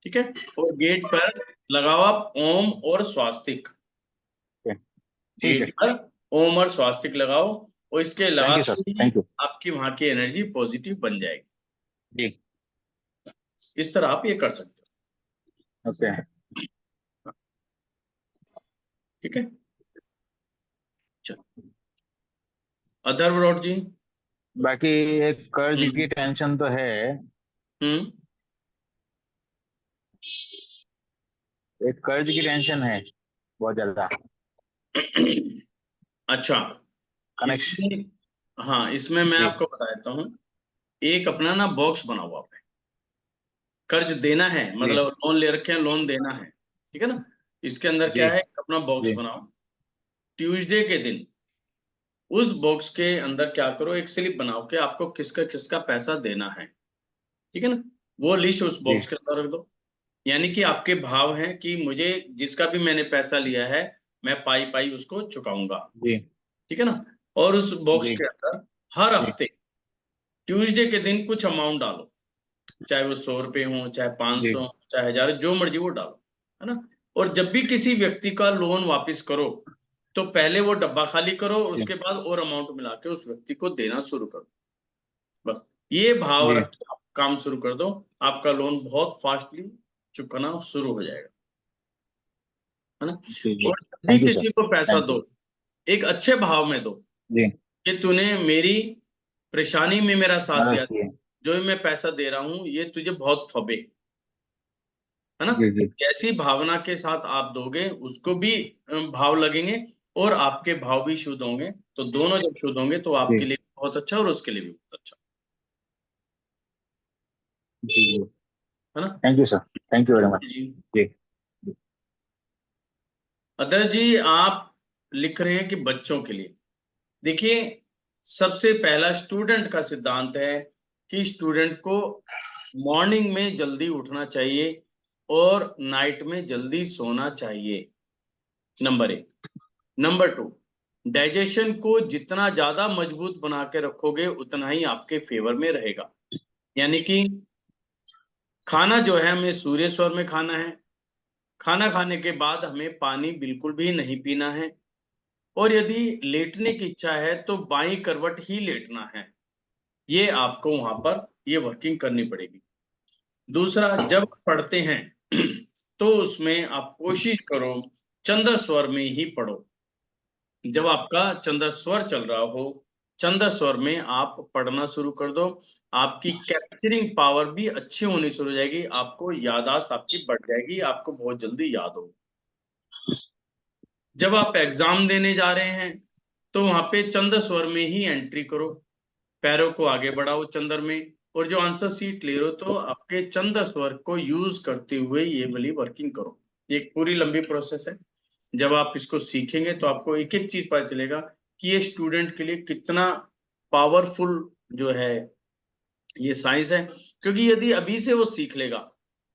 ठीक है। और गेट पर लगाओ आप ओम और स्वास्तिक, ओके, ठीक है। गेट पर ओम और स्वास्तिक लगाओ, और इसके थैंक यू सर, लगाते ही थैंक यू। आपकी वहां की एनर्जी पॉजिटिव बन जाएगी। जी इस तरह आप ये कर सकते ओके। हो, ठीक है। चलो, अथर्व जी। बाकी एक कर्ज हम्म की टेंशन तो है, हम्म। एक कर्ज की टेंशन है बहुत ज्यादा। अच्छा, कनेक्शन। इसमें, हाँ, इसमें मैं जी आपको बता देता हूँ। एक अपना ना बॉक्स बनाओ आपने, कर्ज देना है, जी मतलब लोन ले रखे हैं, लोन देना है, ठीक है ना। इसके अंदर जी क्या है, अपना बॉक्स जी बनाओ, ट्यूसडे के दिन उस बॉक्स के अंदर क्या करो, एक स्लिप बनाओ कि आपको किसका किसका पैसा देना है, ठीक है ना। वो लिस्ट उस जी बॉक्स के अंदर रख दो। यानी कि आपके भाव हैं कि मुझे जिसका भी मैंने पैसा लिया है मैं पाई पाई उसको चुकाऊंगा, जी ठीक है ना। और उस बॉक्स जी के अंदर हर जी हफ्ते ट्यूसडे के दिन कुछ अमाउंट डालो, चाहे वो 100 रुपए हो, चाहे 500 जी हो, चाहे 1000, जो मर्जी वो डालो, है ना। और जब भी किसी व्यक्ति का लोन वापस करो तो पहले वो डब्बा खाली करो, जी उसके बाद और अमाउंट मिला के उस व्यक्ति को देना शुरू करो। बस ये भाव जी रख के आप काम शुरू कर दो, आपका लोन बहुत फास्टली चुकाना शुरू हो जाएगा, है ना। जी जी। और जब भी थैंक यू सर। किसी को पैसा थैंक दो, यू। एक अच्छे भाव में दो जी कि तूने मेरी परेशानी में मेरा साथ मदद दिया, किए। जो भी मैं पैसा दे रहा हूं ये तुझे बहुत फबे, है ना। जी जी जैसी भावना के साथ आप दोगे उसको भी भाव लगेंगे और आपके भाव भी शुद्ध होंगे, तो दोनों जब शुद्ध होंगे तो जी आपके लिए बहुत अच्छा और उसके लिए भी बहुत अच्छा, जी जी। है ना। Thank you sir. Thank you very much. जी जी अदर जी, आप लिख रहे हैं कि बच्चों के लिए, देखिए सबसे पहला स्टूडेंट का सिद्धांत है कि स्टूडेंट को मॉर्निंग में जल्दी उठना चाहिए और नाइट में जल्दी सोना चाहिए, नंबर 1। नंबर 2, डाइजेशन को जितना ज्यादा मजबूत बना के रखोगे उतना ही आपके फेवर में रहेगा। यानी कि खाना जो है हमें सूर्य स्वर में खाना है, खाना खाने के बाद हमें पानी बिल्कुल भी नहीं पीना है, और यदि लेटने की इच्छा है तो बाईं करवट ही लेटना है। ये आपको वहां पर ये वर्किंग करनी पड़ेगी। दूसरा, जब पढ़ते हैं तो उसमें आप कोशिश करो चंद्र स्वर में ही पढ़ो। जब आपका चंद्र स्वर चल रहा हो, चंद्र स्वर में आप पढ़ना शुरू कर दो, आपकी कैप्चरिंग पावर भी अच्छी होनी शुरू हो जाएगी, आपको याददाश्त आपकी बढ़ जाएगी, आपको बहुत जल्दी याद हो। जब आप एग्जाम देने जा रहे हैं तो वहां पे चंद्र स्वर में ही एंट्री करो, पैरों को आगे बढ़ाओ चंद्र में, और जो आंसर सीट ले रहे हो तो आपके चंद्र स्वर को यूज करते हुए ये वाली वर्किंग करो। ये एक पूरी लंबी प्रोसेस है। जब आप इसको सीखेंगे तो आपको एक एक चीज पता चलेगा कि ये स्टूडेंट के लिए कितना पावरफुल जो है ये साइंस है, क्योंकि यदि अभी से वो सीख लेगा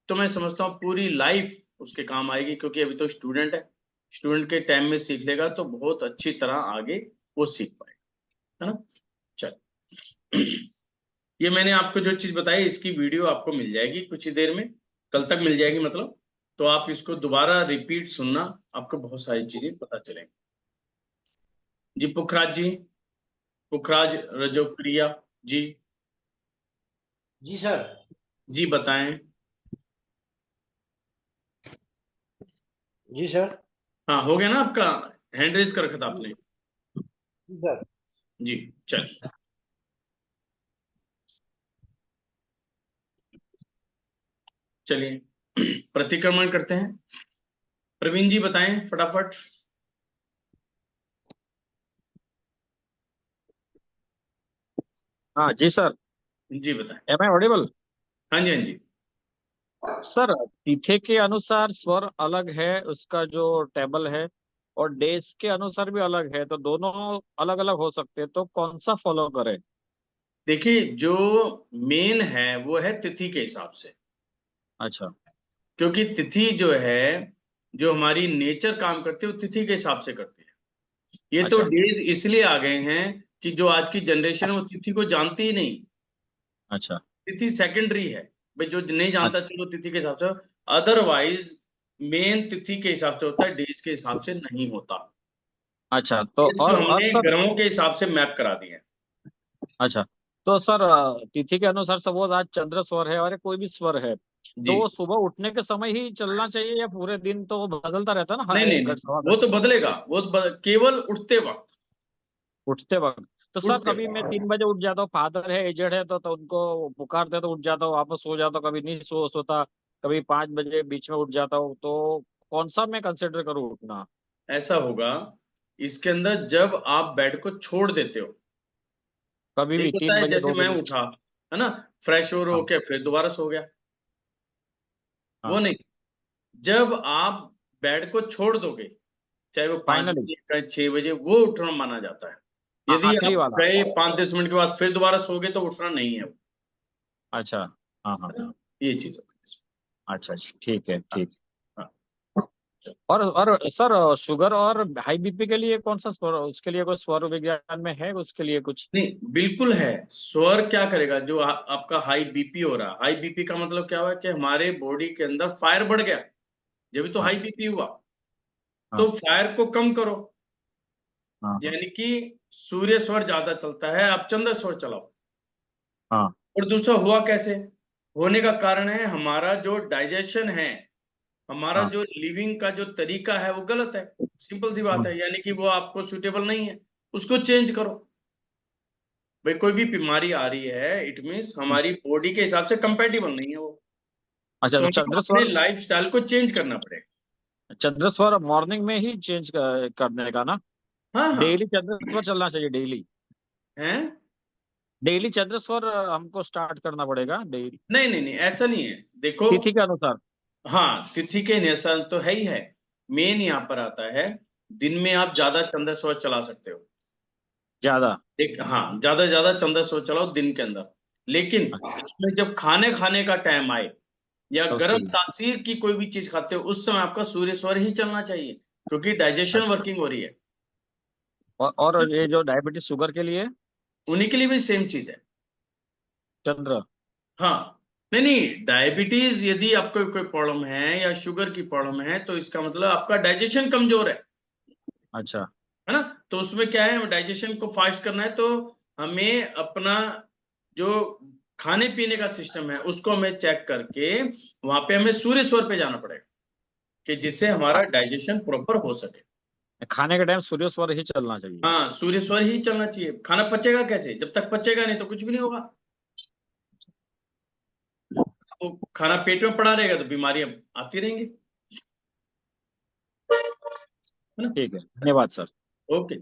तो मैं समझता हूँ पूरी लाइफ उसके काम आएगी, क्योंकि अभी तो स्टूडेंट है, स्टूडेंट के टाइम में सीख लेगा तो बहुत अच्छी तरह आगे वो सीख पाएगा, है ना। चल ये मैंने आपको जो चीज बताई इसकी वीडियो आपको मिल जाएगी कुछ ही देर में, कल तक मिल जाएगी मतलब, तो आप इसको दोबारा रिपीट सुनना, आपको बहुत सारी चीजें पता चलेंगी। जी पुखराज जी, पुखराज रजोप्रिया जी। जी सर। जी बताएं। जी सर। हाँ हो गया ना आपका, हैंड रेज कर रखा था आपने। जी सर। जी चल चलिए प्रतिक्रमण करते हैं। प्रवीण जी बताएं फटाफट। हाँ जी सर। जी बताएं। Am I audible? हाँ जी हाँ जी। सर तिथि के अनुसार स्वर अलग है उसका जो टेबल है, और डेज के अनुसार भी अलग है, तो दोनों अलग अलग हो सकते हैं, तो कौन सा फॉलो करें? देखिए जो मेन है वो है तिथि के हिसाब से, अच्छा क्योंकि तिथि जो है जो हमारी नेचर काम करती है वो तिथि के हिसाब से करती है। ये तो अच्छा डेज इसलिए आ गए हैं कि जो आज की जनरेशन है वो तिथि को जानती ही नहीं, अच्छा तिथि सेकेंडरी है। भाई जो नहीं अच्छा जानता चलो तिथि के हिसाब से, अदरवाइज मेन तिथि के हिसाब से होता है, डेज के हिसाब से नहीं होता। अच्छा। तो इसको और हमने सर, ग्रहों के हिसाब से मैप करा दिए हैं। अच्छा तो सर तिथि के अनुसार सपोज आज चंद्र स्वर है और कोई भी स्वर है, जी तो वो सुबह उठने के समय ही चलना चाहिए या पूरे दिन तो वो बदलता रहता है ना, हर नहीं नहीं एक नहीं, घंटे सवा वो घंटे तो बदलेगा, वो तो केवल उठते वक्त, उठते वक्त? तो सर उठते कभी मैं वक्त। 3 बजे उठ जाता हूँ, फादर है एजेड है, तो उनको पुकारते तो उठ जाता हूँ, वापस सो जाता हूँ, कभी नहीं सोता, कभी 5 बजे बीच में उठ जाता हूँ, तो कौन सा मैं कंसिडर करूँ उठना? ऐसा होगा इसके अंदर जब आप बेड को छोड़ देते हो। कभी एक भी होता तीन है बजे जैसे दो मैं बजे उठा, है ना, फ्रेश हो हाँ के फिर दोबारा सो गया, वो हाँ नहीं। जब आप बेड को छोड़ दोगे, चाहे वो 5 फाइनली। बजे चाहे 6 बजे, वो उठना माना जाता है। यदि आखिरी आप वाला। गए 5-10 मिनट के बाद फिर दोबारा सोगे तो उठना नहीं है वो, अच्छा, हाँ हाँ, है ना? ये चीज होती अच्छा अच्छा, ठीक है, ठीक। हाँ। और सर, शुगर और हाई बीपी के लिए कौन सा स्वर, उसके लिए कोई स्वर विज्ञान में है उसके लिए कुछ? नहीं, बिल्कुल है। स्वर क्या करेगा, जो आपका हाई बीपी हो रहा, हाई बीपी का मतलब क्या हुआ कि हमारे बॉडी के अंदर फायर बढ़ गया, जब भी तो हाँ हाई बीपी हुआ। हाँ तो फायर को कम करो, हाँ यानी कि सूर्य स्वर ज्यादा चलता है, आप चंद्र स्वर चलाओ। हाँ और दूसरा हुआ कैसे, होने का कारण है हमारा जो डाइजेशन है, हमारा हाँ जो लिविंग का जो तरीका है वो गलत है। सिंपल सी बात हाँ, है, यानी कि वो आपको सूटेबल नहीं है, उसको चेंज करो। भाई कोई भी बीमारी आ रही है, इट मीन्स हमारी बॉडी के हिसाब से कंपेटिबल नहीं है वो, अच्छा, तो तो हमें चंद्र अपने स्वर, लाइफ स्टाइल को चेंज करना पड़ेगा। चंद्र स्वर मॉर्निंग में ही चेंज करने का ना? हाँ हाँ। डेली चंद्र स्वर चलना चाहिए, डेली। है, डेली चंद्र स्वर हमको स्टार्ट करना पड़ेगा डेली, नहीं नहीं नहीं, ऐसा नहीं है, देखो। तिथि के अनुसार। हाँ, तिथि के अनुसार तो है ही है। मेन यहाँ पर आता है, दिन में आप ज्यादा चंद्र स्वर चला सकते हो। ज्यादा? एक, हाँ, ज्यादा चंद्र स्वर चलाओ दिन के अंदर, लेकिन अच्छा, इसमें जब खाने खाने का टाइम आए या तो गर्म सही। तासीर की कोई भी चीज खाते हो, उस समय आपका सूर्य स्वर ही चलना चाहिए, क्योंकि डाइजेशन अच्छा, वर्किंग हो रही है। और ये जो डायबिटीज शुगर के लिए उन्हीं के लिए भी सेम चीज है। चंद्र? हाँ, नहीं नहीं, डायबिटीज यदि आपको कोई प्रॉब्लम है या शुगर की प्रॉब्लम है, तो इसका मतलब आपका डाइजेशन कमजोर अच्छा, है ना? तो उसमें क्या है, डाइजेशन को फास्ट करना है, तो हमें अपना जो खाने पीने का सिस्टम है उसको हमें चेक करके वहां पे हमें सूर्य स्वर पे जाना पड़ेगा, कि जिससे हमारा डाइजेशन प्रॉपर हो सके। खाने के टाइम सूर्य स्वर ही चलना चाहिए। हाँ, सूर्य स्वर ही चलना चाहिए। खाना पचेगा कैसे, जब तक पचेगा नहीं तो कुछ भी नहीं होगा। तो खाना पेट में पड़ा रहेगा तो बीमारियां आती रहेंगी, है ना? ठीक है, धन्यवाद सर। ओके।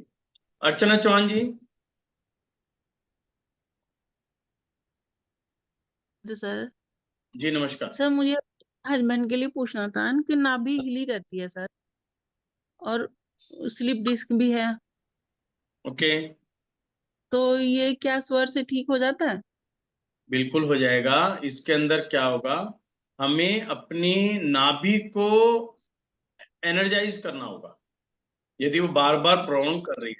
अर्चना चौहान जी। तो सर जी नमस्कार। सर मुझे हस्बैंड के लिए पूछना था कि नाभि हिली रहती है सर, और स्लिप डिस्क भी है, ओके, तो ये क्या स्वर से ठीक हो जाता है? बिल्कुल हो जाएगा। इसके अंदर क्या होगा, हमें अपनी नाभि को एनर्जाइज करना होगा, यदि वो बार बार प्रॉब्लम कर रही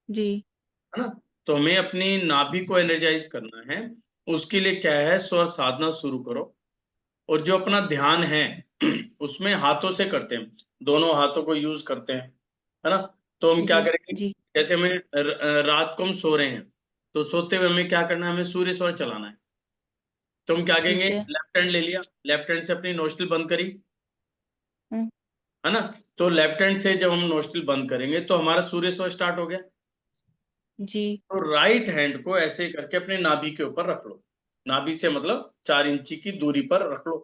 जी है ना? तो हमें अपनी नाभि को एनर्जाइज करना है। उसके लिए क्या है, स्वर साधना शुरू करो। और जो अपना ध्यान है उसमें हाथों से करते हैं, दोनों हाथों को यूज करते हैं, है ना? तो हम क्या जी करेंगे, जी जैसे हमें रात को हम सो रहे हैं, तो सोते हुए हमें क्या करना है, हमें सूर्य स्वर चलाना है। तो हम क्या करेंगे, ठीक है। लेफ्ट हैंड ले लिया, लेफ्ट हैंड से अपनी नोस्ट्रिल बंद करी, हम्म, है ना? तो लेफ्ट हैंड से जब हम नोस्ट्रिल बंद करेंगे तो हमारा सूर्य स्वर स्टार्ट हो गया। जी तो राइट हैंड को ऐसे करके अपने नाभि के ऊपर रख लो, नाभि से मतलब 4 इंची की दूरी पर रख लो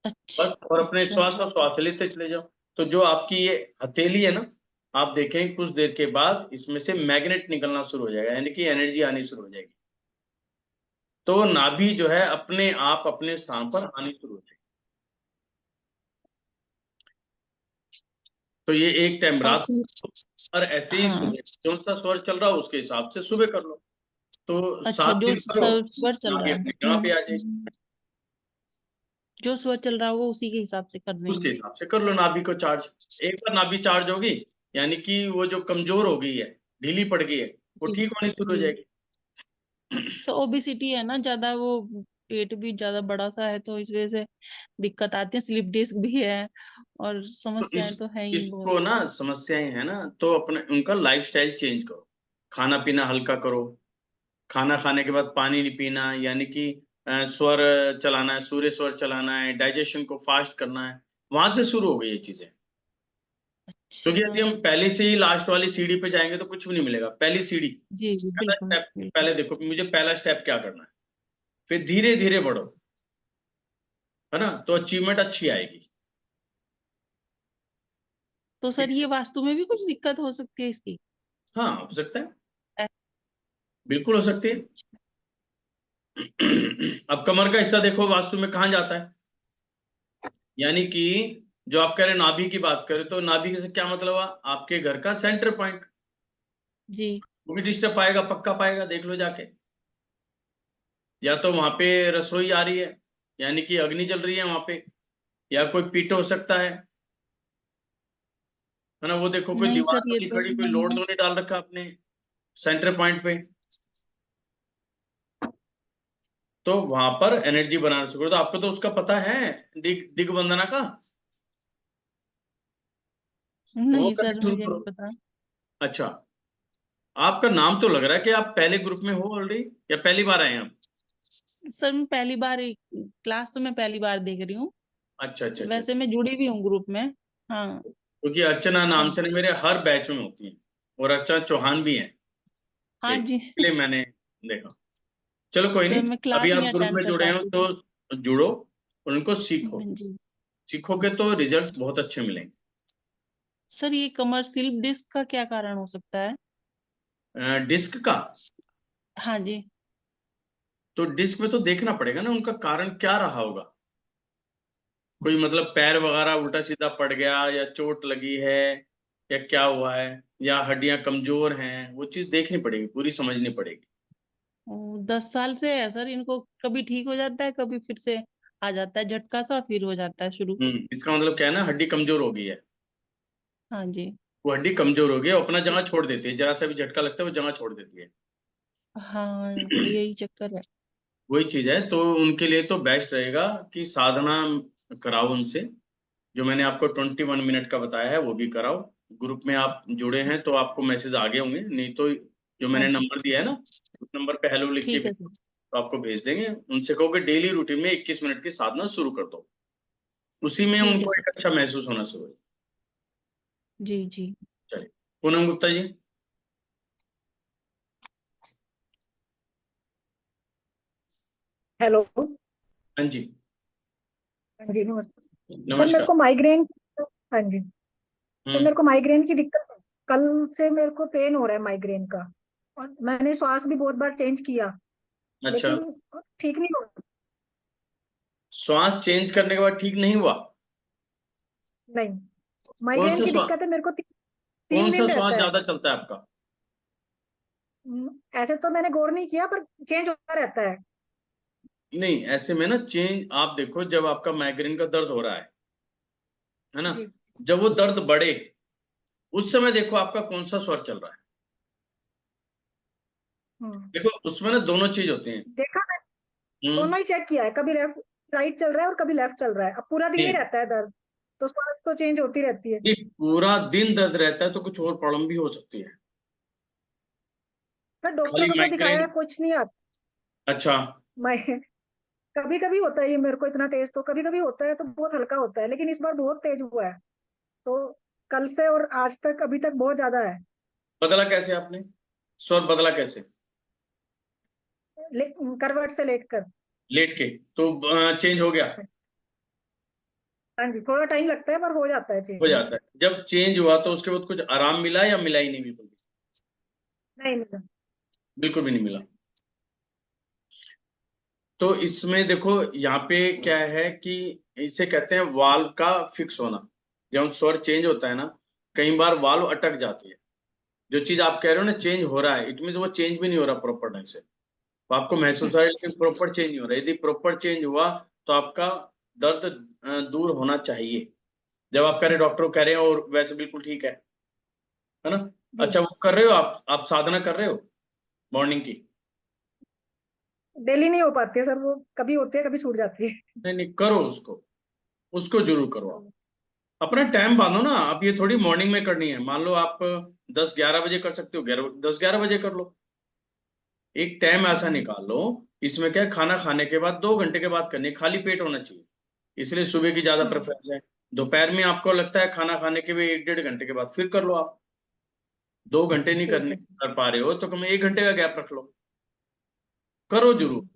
बस, अच्छा और अपने अच्छा श्वास और श्वास लेते चले जाओ। तो जो आपकी ये हथेली है ना, आप देखें कुछ देर के बाद इसमें से मैग्नेट निकलना शुरू हो जाएगा, यानी कि एनर्जी आनी शुरू हो जाएगी। तो नाभि जो है अपने आप अपने स्थान पर आनी शुरू हो जाएगी। तो ये एक टाइम और रात और ऐसे ही हाँ, सुबह जो सा स्वर चल रहा हो उसके हिसाब से सुबह कर लो। तो अच्छा 7 जो दिन करो, स्वर चल नाभि रहा है, अपनी जगह पे आ जाएगी। जो स्वर चल रहा है वो उसी के हिसाब से कर उसके देंगे। हिसाब से कर लो नाभि को चार्ज। एक बार नाभि चार्ज होगी, यानी कि वो जो कमजोर हो गई है, ढीली पड़ गई है, वो जी ठीक होनी शुरू हो जी जाएगी। सो ओबिसिटी है ना ज्यादा, वो पेट भी ज्यादा बड़ा सा है, तो इस वजह से दिक्कत आती है, स्लिप डिस्क भी है और तो समस्याएं तो है ही बहुत। इसको ना समस्याएं है ना, तो अपने उनका लाइफस्टाइल चेंज करो। खाना पीना हल्का करो, खाना खाने के बाद पानी नहीं पीना, यानी कि स्वर चलाना है, सूर्य स्वर चलाना है, डाइजेशन को फास्ट करना है। वहां से शुरू हो गई ये चीजें। क्योंकि अच्छा यदि हम पहले से ही लास्ट वाली सीढ़ी पे जाएंगे तो कुछ भी नहीं मिलेगा। पहली सीढ़ी, जी जी पहला बिल्कुल स्टेप, बिल्कुल। पहले देखो मुझे पहला स्टेप क्या करना है, फिर धीरे धीरे बढ़ो, है ना? तो अचीवमेंट अच्छी आएगी। तो सर ये वास्तु में भी कुछ दिक्कत हो सकती है इसकी? हाँ, हो सकता है, ऐ- बिल्कुल हो सकती है। अब कमर का हिस्सा देखो वास्तु में कहाँ जाता है, यानी कि जो आप कह रहे हैं नाभि की बात करें, तो नाभि से क्या मतलब हुआ, आपके घर का सेंटर पॉइंट। जी वो भी डिस्टर्ब पाएगा, पक्का पाएगा, देख लो जाके। या तो वहां पे रसोई आ रही है, यानी कि अग्नि जल रही है वहां पे, या कोई पीठ हो सकता है ना। वो देखो कोई नहीं दीवार सर, तो ये नहीं तो खड़ी, कोई नहीं लोड है। तो नहीं डाल रखा आपने सेंटर पॉइंट पे, तो वहां पर एनर्जी बनाना शुरू करो। तो आपको तो उसका पता है, दिग्बंधना का, तो वो नहीं करना सर, शुरू मुझे नहीं करो। पता। अच्छा, आपका नाम तो लग रहा है कि आप पहले ग्रुप में हो ऑलरेडी, या पहली बार आए हैं आप? सर मैं पहली बार क्लास तो मैं पहली बार देख रही हूँ। अच्छा अच्छा अच्छा। वैसे मैं जुड़ी भी हूँ ग्रुप में। हाँ। क्योंकि अर्चना हाँ नाम से ना मेरे हर बैच में होती है, और अर्चना चौहान भी है हाँ एक, जी। इसलिए मैंने देखा। चलो कोई सर नहीं, मैं अभी क्लास ही आप नहीं ग्रुप अटेंड में कर जुड़े हो पाती हूँ। तो जुड़ो और उनको सीखो। जी। सीखोगे तो रिजल्ट्स बहुत अच्छे मिलेंगे। सर ये कमर्शियल डिस्क का क्या कारण हो सकता है? डिस्क का, हाँ जी। तो डिस्क में तो देखना पड़ेगा ना उनका कारण क्या रहा होगा। कोई मतलब पैर वगैरह उल्टा सीधा पड़ गया, या चोट लगी है, या क्या हुआ है, या हड्डियां कमजोर हैं, वो चीज देखनी पड़ेगी, पूरी समझनी पड़ेगी। 10 साल से है सर, इनको कभी ठीक हो जाता है, कभी फिर से आ जाता है झटका सा, फिर हो जाता है शुरू। इसका मतलब क्या है ना, हड्डी कमजोर हो गई है। हाँ जी। वो हड्डी कमजोर हो गई है, अपना जगह छोड़ देती है, जरा सा भी झटका लगता है वो जगह छोड़ देती है। हाँ यही चक्कर है। वही चीज है, तो उनके लिए तो बेस्ट रहेगा कि साधना कराओ उनसे। जो मैंने आपको 21 मिनट का बताया है वो भी कराओ। ग्रुप में आप जुड़े हैं तो आपको मैसेज आ गए होंगे, नहीं तो जो हाँ मैंने जी। नंबर दिया है ना, उस नंबर पे हेलो लिख के ठीक है भेजो, सर। तो आपको भेज देंगे। उनसे कहो कि डेली रूटीन में 21 मिनट की साधना शुरू कर दो, उसी में ठीक है उनको सर। एक अच्छा महसूस होना शुरू हो। जी जी। चलिए, पूनम गुप्ता जी। हेलो। हाँ जी। हाँ जी, नमस्ते सर। मेरे नमस्कार। को माइग्रेन, हाँ जी सर, हम्म। मेरे को माइग्रेन की दिक्कत है। कल से मेरे को पेन हो रहा है माइग्रेन का, और मैंने श्वास भी बहुत बार चेंज किया, अच्छा, लेकिन ठीक नहीं हो रहा। श्वास चेंज करने के बाद ठीक नहीं हुआ? नहीं, कौन माइग्रेन सा की श्वास, दिक्कत है मेरे को, कौन 3 दिन सा श्वास रहता है। ज्यादा चलता है आपका? ऐसे तो मैंने गौर नहीं किया, पर चेंज होता रहता है। नहीं, ऐसे में ना चेंज, आप देखो जब आपका माइग्रेन का दर्द हो रहा है ना, जी। जब वो दर्द बढ़े उस समय देखो आपका कौन सा स्वर चल रहा है। हम्म, देखो उसमें ना दोनों चीज होती हैं। देखा मैं, हम्म। दोनों ही चेक किया है, कभी लेफ्ट राइट चल रहा है और कभी लेफ्ट चल रहा है। अब पूरा दिन ही नहीं, रहता है दर्द, तो श्वास तो चेंज होती रहती है। ये पूरा दिन दर्द रहता है तो कुछ और प्रॉब्लम भी हो सकती है, सर खाली डॉक्टरों को दिखाया माइग्रेन। है, कुछ नहीं आता। अच्छा। मैं कभी कभी होता है ये मेरे को इतना तेज, तो कभी कभी होता है तो बहुत हल्का होता है, लेकिन इस बार बहुत तेज हुआ है। तो कल से और आज तक अभी तक बहुत ज्यादा है। बदला कैसे आपने, स्वर बदला कैसे? करवट से लेट कर। लेट के तो चेंज हो गया? हाँ जी, थोड़ा टाइम लगता है पर हो जाता है हो चेंज। जाता है। जब चेंज हुआ तो उसके बाद कुछ आराम मिला या मिला ही नहीं, बिल्कुल भी? नहीं मिला। बिल्कुल भी नहीं मिला। तो इसमें देखो यहाँ पे क्या है कि इसे कहते हैं वाल्व का फिक्स होना। जब स्वर चेंज होता है ना, कई बार वाल्व अटक जाती है। जो चीज आप कह रहे हो ना चेंज हो रहा है, इट मीन वो चेंज भी नहीं हो रहा प्रॉपर ढंग से। तो आपको महसूस हो रहा है लेकिन प्रॉपर चेंज नहीं हो रहा है। यदि प्रॉपर चेंज हुआ तो आपका दर्द दूर होना चाहिए। जब आप कह रहे डॉक्टर कह रहे हैं और वैसे बिल्कुल ठीक है ना। जी, अच्छा, वो कर रहे हो आप साधना कर रहे हो मॉर्निंग की? डेली नहीं हो पाती है सर, वो कभी होती है कभी छूट जाती है। नहीं नहीं, करो उसको, उसको जरूर करो आप। अपना टाइम बांधो ना, आप ये थोड़ी मॉर्निंग में करनी है। मान लो आप 10-11 बजे कर सकते हो, 10-11 बजे कर लो। एक टाइम ऐसा निकाल लो। इसमें क्या है, खाना खाने के बाद 2 घंटे के बाद करनी है, खाली पेट होना चाहिए। इसलिए सुबह की ज्यादा प्रेफरेंस है। दोपहर में आपको लगता है खाना खाने के भी 1-1.5 घंटे के बाद फिर कर लो आप। 2 घंटे नहीं ठीक करने है सर। कर पा रहे हो तो कम 1 घंटे का गैप रख लो, करो जरूर। जी,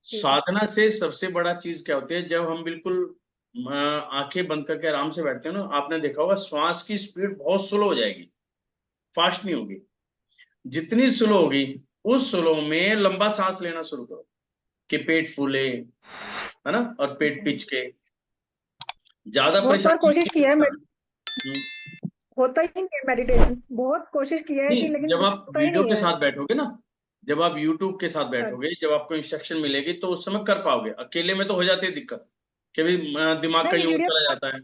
ठीक है। साधना से सबसे बड़ा चीज क्या होती है, जब हम बिल्कुल आंखें बंद करके आराम से बैठते हैं ना, आपने देखा होगा श्वास की स्पीड बहुत स्लो हो जाएगी, फास्ट नहीं होगी। जितनी स्लो होगी उस स्लो में लंबा सांस लेना शुरू करो कि पेट फूले, है ना, और पेट पिच के। ज्यादा बहुत बार परेशानी कोशिश की है मैं। हम्म, होता ही नहीं है मेडिटेशन, बहुत कोशिश किया है कि, नहीं, लेकिन जब आप होता ही वीडियो नहीं के है। साथ बैठोगे ना, जब आप यूट्यूब के साथ हाँ, बैठोगे, जब आपको इंस्ट्रक्शन मिलेगी तो उस समय कर पाओगे। अकेले में तो हो जाती है दिक्कत कि भी दिमाग नहीं कहीं और वीडियो चला जाता है।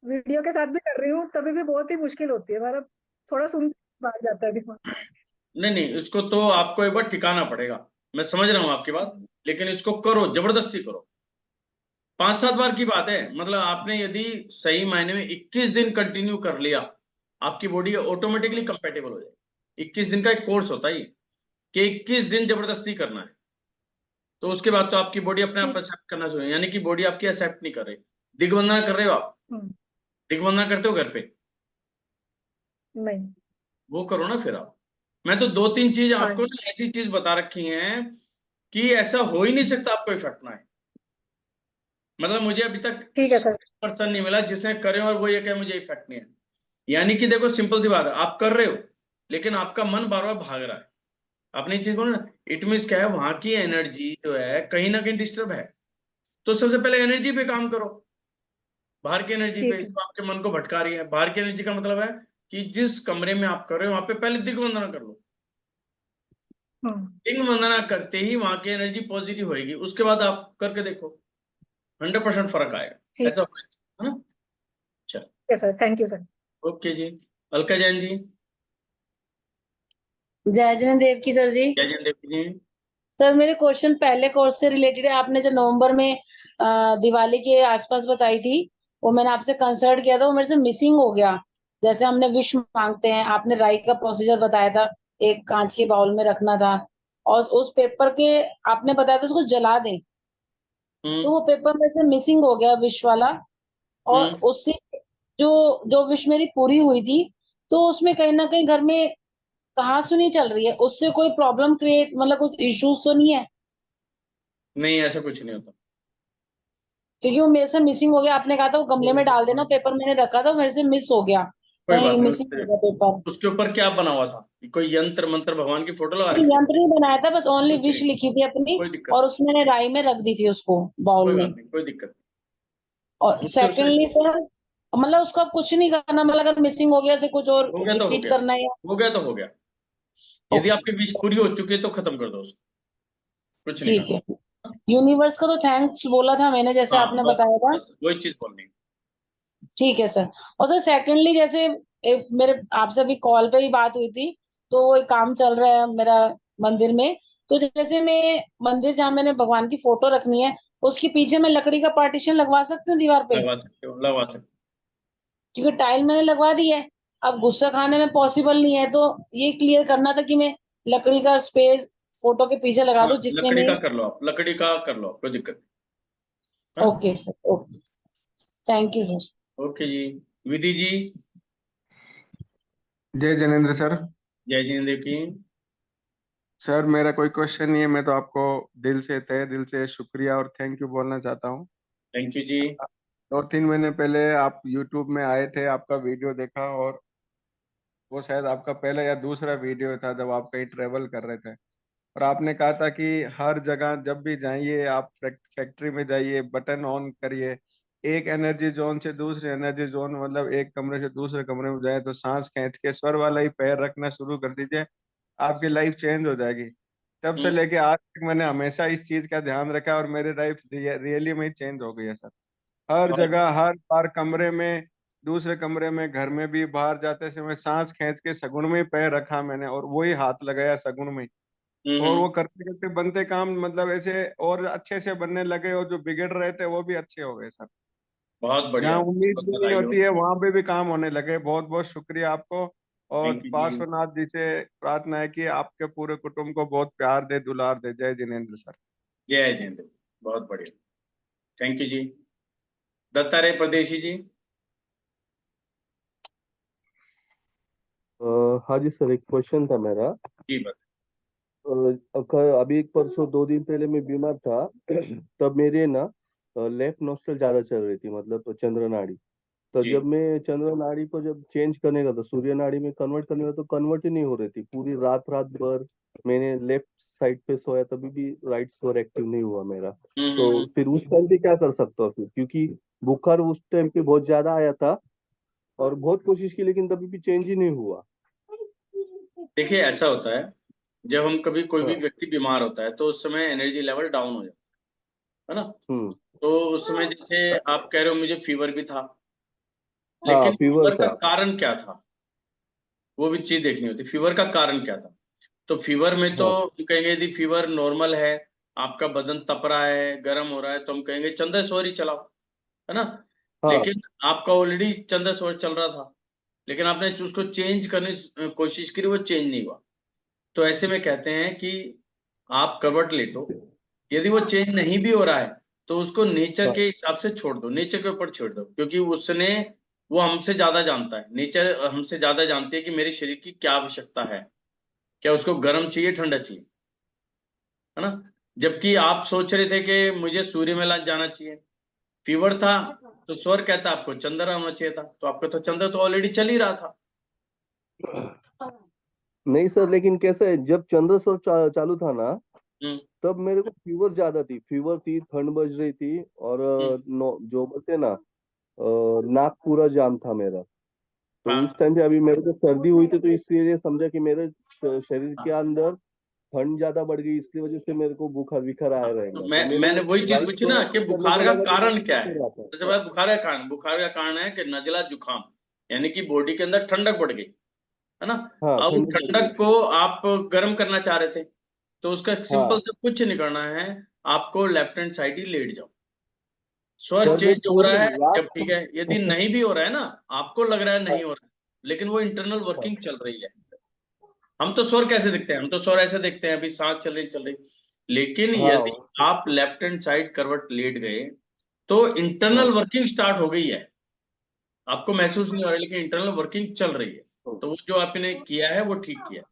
वीडियो के साथ भी कर रही हूँ, तभी भी बहुत ही मुश्किल होती है, मतलब थोड़ा सुन भाग जाता है दिमाग। नहीं नहीं, इसको तो आपको एक बार टिकाना पड़ेगा। मैं समझ रहा हूँ आपकी बात, लेकिन इसको करो, जबरदस्ती करो। 5-7 बार की बात है, मतलब आपने यदि सही मायने में 21 दिन कंटिन्यू कर लिया, आपकी बॉडी ऑटोमेटिकली कंपेटेबल हो जाएगी। 21 दिन का एक कोर्स होता है ये, कि 21 दिन जबरदस्ती करना है, तो उसके बाद तो आपकी बॉडी अपने आप एक्सेप्ट करना शुरू, यानी कि बॉडी आपकी एक्सेप्ट नहीं कर रही। दिग्बंधन कर रहे हो आप? हम्म, दिग्बंधन करते हो घर पे? नहीं। वो करो ना फिर आप। मैं तो 2-3 चीज हाँ आपको ना ऐसी चीज बता रखी हैं कि ऐसा हो ही नहीं सकता आपको इफेक्ट ना है। मतलब मुझे अभी तक ठीक है सर। पर्सन नहीं मिला जिसने करे और वो ये कहे मुझे इफेक्ट नहीं है। यानी कि देखो, सिंपल सी बात है, आप कर रहे हो लेकिन आपका मन बार बार भाग रहा है। आपने चीज बोला ना, इट मीन्स क्या है, वहां की एनर्जी जो है कहीं ना कहीं डिस्टर्ब है। तो सबसे पहले एनर्जी पे काम करो, बाहर की एनर्जी पे ठीक है। जो आपके मन को भटका रही है। बाहर की एनर्जी का मतलब है कि जिस कमरे में आप कर रहे हो वहां पे पहले दिग्बंधन कर लो। हम्म, दिग्बंधन करते ही वहां की एनर्जी पॉजिटिव होगी, उसके बाद आप करके देखो, 100% फर्क आएगा। ठीक ऐसा होगा, है ना? चलो, है sir, thank you sir. Okay जी। अलका जैन जी। जय जन देव की सर जी। जय जैन देवी जी। सर मेरे क्वेश्चन पहले कोर्स से रिलेटेड है। आपने जो नवंबर में दिवाली के आसपास बताई थी, वो मैंने आपसे कंसल्ट किया था, वो मेरे से मिसिंग हो गया। जैसे हमने विश मांगते हैं, आपने राई का प्रोसीजर बताया था, एक कांच के बाउल में रखना था, और उस पेपर के आपने बताया था उसको जला दें, तो वो पेपर मेरे से मिसिंग हो गया, विश वाला। और उससे जो जो विश मेरी पूरी हुई थी, तो उसमें कहीं ना कहीं घर में कहाँ सुनी चल रही है, उससे कोई प्रॉब्लम क्रिएट, मतलब कुछ इश्यूज तो नहीं है? नहीं, ऐसा कुछ नहीं होता। क्योंकि वो मेरे से मिसिंग हो गया। आपने कहा था वो गमले में डाल देना, पेपर मैंने रखा था, मेरे से मिस हो गया, कोई बात कहीं नहीं। मिसिंग हो गया पेपर। उसके ऊपर क्या बना हुआ था? कोई यंत्र मंत्र भगवान की फोटो लगा कोई रखी यंत्र नहीं बनाया था, बस ओनली है? विश लिखी थी अपनी, कोई दिक्कत और उसमें मैंने राई में रख दी थी उसको, बाउल कोई में। बात नहीं, कोई दिक्कत और नहीं। उसके सेकेंडली सर, मतलब उसका अब कुछ नहीं करना, मतलब अगर मिसिंग हो गया, से कुछ और हो गया तो हो रिपीट गया, करना है या? हो गया तो हो गया। यदि आपकी विश पूरी हो चुकी है तो खत्म कर दो उसको, कुछ नहीं ठीक करना। है। यूनिवर्स का तो थैंक्स बोला था मैंने, जैसे हाँ, आपने बस बताया था। बस वही चीज बोलनी। ठीक है सर। और सर सेकेंडली, जैसे एक मेरे आपसे अभी कॉल पे ही बात हुई थी, तो वो एक काम चल रहा है मेरा मंदिर में, तो जैसे मैं मंदिर जहाँ मैंने भगवान की फोटो रखनी है, उसके पीछे मैं लकड़ी का पार्टीशन लगवा सकती हूँ दीवार पे? लगवा सकते हो, लगवा सकते क्योंकि टाइल मैंने लगवा दी है, अब गुस्सा खाने में पॉसिबल नहीं है, तो ये क्लियर करना था कि मैं लकड़ी का स्पेस फोटो के पीछे लगा हो। दूं हाँ, जितने लकड़ी में। का कर लो आप, लकड़ी का कर लो आप, कोई दिक्कत नहीं। हाँ, okay sir, okay, thank you sir. Okay जी। विधि जी। जय जिनेन्द्र सर। जय जिनेन्द्र की। सर मेरा कोई क्वेश्चन नहीं है, मैं तो आपको दिल से, तहे दिल से शुक्रिया और थैंक यू बोलना चाहता हूँ। थैंक यू जी। 2-3 महीने पहले आप यूट्यूब में आए थे, आपका वीडियो देखा, और वो शायद आपका पहला या दूसरा वीडियो था जब आप कहीं ट्रेवल कर रहे थे, और आपने कहा था कि हर जगह जब भी जाइए आप फैक्ट्री में जाइए, बटन ऑन करिए, एक एनर्जी जोन से दूसरे एनर्जी जोन, मतलब एक कमरे से दूसरे कमरे में जाए तो सांस खींच के स्वर वाला ही पैर रखना शुरू कर दीजिए, आपकी लाइफ चेंज हो जाएगी। तब से लेके आज तक मैंने हमेशा इस चीज का ध्यान रखा और मेरी लाइफ रियली में चेंज हो गई है सर। हर जगह, हर बार कमरे में, दूसरे कमरे में, घर में भी, बाहर जाते समय सांस खींच के सगुण में ही पैर रखा मैंने और वही हाथ लगाया सगुण में ही। और वो करते करते बनते काम मतलब ऐसे और अच्छे से बनने लगे, और जो बिगड़ रहे थे वो भी अच्छे हो गए सर। बहुत बढ़िया, जहाँ उम्मीद बहुत भी नहीं बधाई हो। होती है वहां पे भी काम होने लगे। बहुत बहुत शुक्रिया आपको। और थैंक यू जी। पार्श्वनाथ जी से प्रार्थना है कि आपके पूरे कुटुंब को बहुत प्यार दे, दुलार दे। जय जिनेन्द्र सर। जय जिनेन्द्र, बहुत बढ़िया। थैंक यू जी। दत्तात्रेय परदेशी जी। हाँ जी सर, एक क्वेश्चन था मेरा। जी बस। अभी एक परसों 2 दिन पहले मैं बीमार था तब मेरे ना लेफ्ट नोस्ट्रल ज्यादा चल रही थी, मतलब तो चंद्र नाड़ी। तो जी। जब मैं चंद्र नाड़ी को जब चेंज करने का था, सूर्य नाड़ी में कन्वर्ट करने का, तो कन्वर्ट ही नहीं हो रही थी। पूरी रात रात भर मैंने लेफ्ट साइड पे सोया तभी भी राइट स्वर एक्टिव नहीं हुआ मेरा। तो फिर उस टाइम पे क्या कर सकता हूँ फिर, क्योंकि बुखार उस टाइम पे बहुत ज्यादा आया था और बहुत कोशिश की लेकिन तभी भी चेंज ही नहीं हुआ। देखिए ऐसा होता है, जब हम कभी कोई भी हाँ। व्यक्ति बीमार होता है तो उस समय एनर्जी लेवल डाउन हो जाता है ना। तो उस समय जैसे आप कह रहे हो मुझे फीवर भी था, हाँ लेकिन फीवर फीवर का था। कारण क्या था, वो भी चीज देखनी होती है। फीवर का कारण क्या था? तो फीवर में तो हाँ हम कहेंगे यदि फीवर नॉर्मल है, आपका बदन तप रहा है, गर्म हो रहा है, तो हम कहेंगे चंद्रसौर ही चलाओ, है ना। हाँ लेकिन आपका ऑलरेडी चंद्रसौर चल रहा था, लेकिन आपने उसको चेंज करने की कोशिश करी, वो चेंज नहीं हुआ। तो ऐसे में कहते हैं कि आप करवट लेटो, यदि वो चेंज नहीं भी हो रहा है तो उसको नेचर हाँ के हिसाब से छोड़ दो, नेचर के ऊपर छोड़ दो, क्योंकि उसने, वो हमसे ज्यादा जानता है, नेचर हमसे ज्यादा जानती है कि मेरे शरीर की क्या आवश्यकता है, क्या उसको गर्म चाहिए ठंडा चाहिए, है ना। जबकि आप सोच रहे थे कि मुझे सूर्य में जाना चाहिए, फीवर था, तो स्वर कहता आपको चंद्र आना चाहिए था, तो आपका तो चंद्र तो ऑलरेडी चल ही रहा था। नहीं सर, लेकिन कैसा है, जब चंद्रसौर चालू था ना हम्म तब मेरे को फीवर ज्यादा थी, फीवर थी, ठंड बज रही थी, और जो बोलते हैं ना, नाक पूरा जाम था मेरा। तो हाँ उस टाइम पे अभी मेरे को सर्दी हुई थी, तो इसलिए समझा कि मेरे शरीर के अंदर ठंड ज्यादा बढ़ गई, इसकी वजह से मेरे को बुखार विखार आया तो रहेगा। तो मैंने मैंने वही चीज राइट पूछी ना कि करने बुखार को का लगा तो कारण क्या है। हो रहा था। जैसे भाई बुखार का कारण है कि नजला जुकाम, यानी कि बॉडी के अंदर ठंडक बढ़ गई, है ना। हाँ अब उस ठंड बढ़ गई। ठंडक को आप गर्म करना चाह रहे थे, तो उसका सिंपल हाँ से कुछ नहीं करना है, आपको लेफ्ट हैंड साइड ही लेट जाओ। स्वर सर मैं चेंज हो पूरी रहा है रात जब, ठीक है, यदि नहीं भी हो रहा है ना, आपको लग रहा है हाँ, नहीं हो रहा है, लेकिन वो इंटरनल हाँ, वर्किंग चल रही है। हम तो स्वर कैसे दिखते हैं, हम तो स्वर ऐसे देखते हैं, अभी सांस चल रही। लेकिन यदि हाँ, आप लेफ्ट हैंड साइड करवट लेट गए तो हाँ, इंटरनल वर्किंग स्टार्ट हो गई है, आपको महसूस नहीं हो रहा है, लेकिन इंटरनल वर्किंग चल रही है। तो वो जो आपने किया है वो ठीक किया।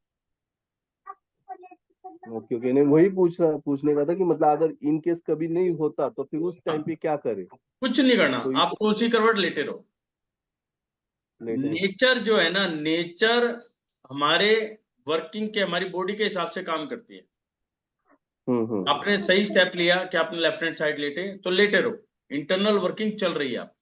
Okay okay. नहीं वही पूछने का था कि मतलब अगर इन केस कभी नहीं होता तो फिर उस टाइम हाँ, पे क्या करे। कुछ नहीं करना, तो इस आपको उसी करवट लेटे रहो। लेटे रहो। नेचर जो है ना, नेचर हमारे वर्किंग के, हमारी बॉडी के हिसाब से काम करती है। आपने सही स्टेप लिया कि आपने लेफ्ट हैंड साइड लेटे, तो लेटे रहो, इंटरनल वर्किंग चल रही है आप।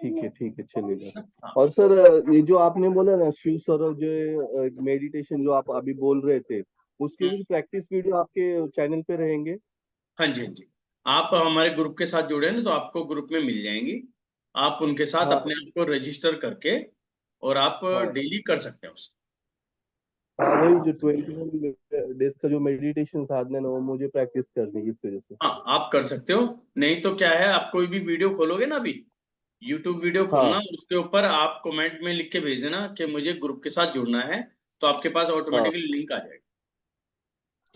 ठीक है चलेगा। हाँ और सर ये जो आपने बोला ना शिव सौरभ जो मेडिटेशन जो आप अभी बोल रहे थे, उसके भी प्रैक्टिस वीडियो आपके चैनल पे रहेंगे? हाँ जी, हाँ जी। आप हमारे ग्रुप के साथ जुड़े हैं ना, तो आपको ग्रुप में मिल जाएंगी, आप उनके साथ हाँ अपने आप को रजिस्टर करके और आप हाँ डेली कर सकते हैं उसको। हाँ, वही जो 21 डेज का जो मेडिटेशन साधना है ना, वो मुझे प्रैक्टिस करनी है इस वजह से। हाँ आप कर सकते हो। नहीं तो क्या है, आप कोई भी वीडियो खोलोगे ना, अभी यूट्यूब वीडियो खोलना, हाँ उसके ऊपर आप कमेंट में लिख के भेज देना कि मुझे ग्रुप के साथ जुड़ना है, तो आपके पास हाँ ऑटोमेटिकली लिंक आ जाएगा,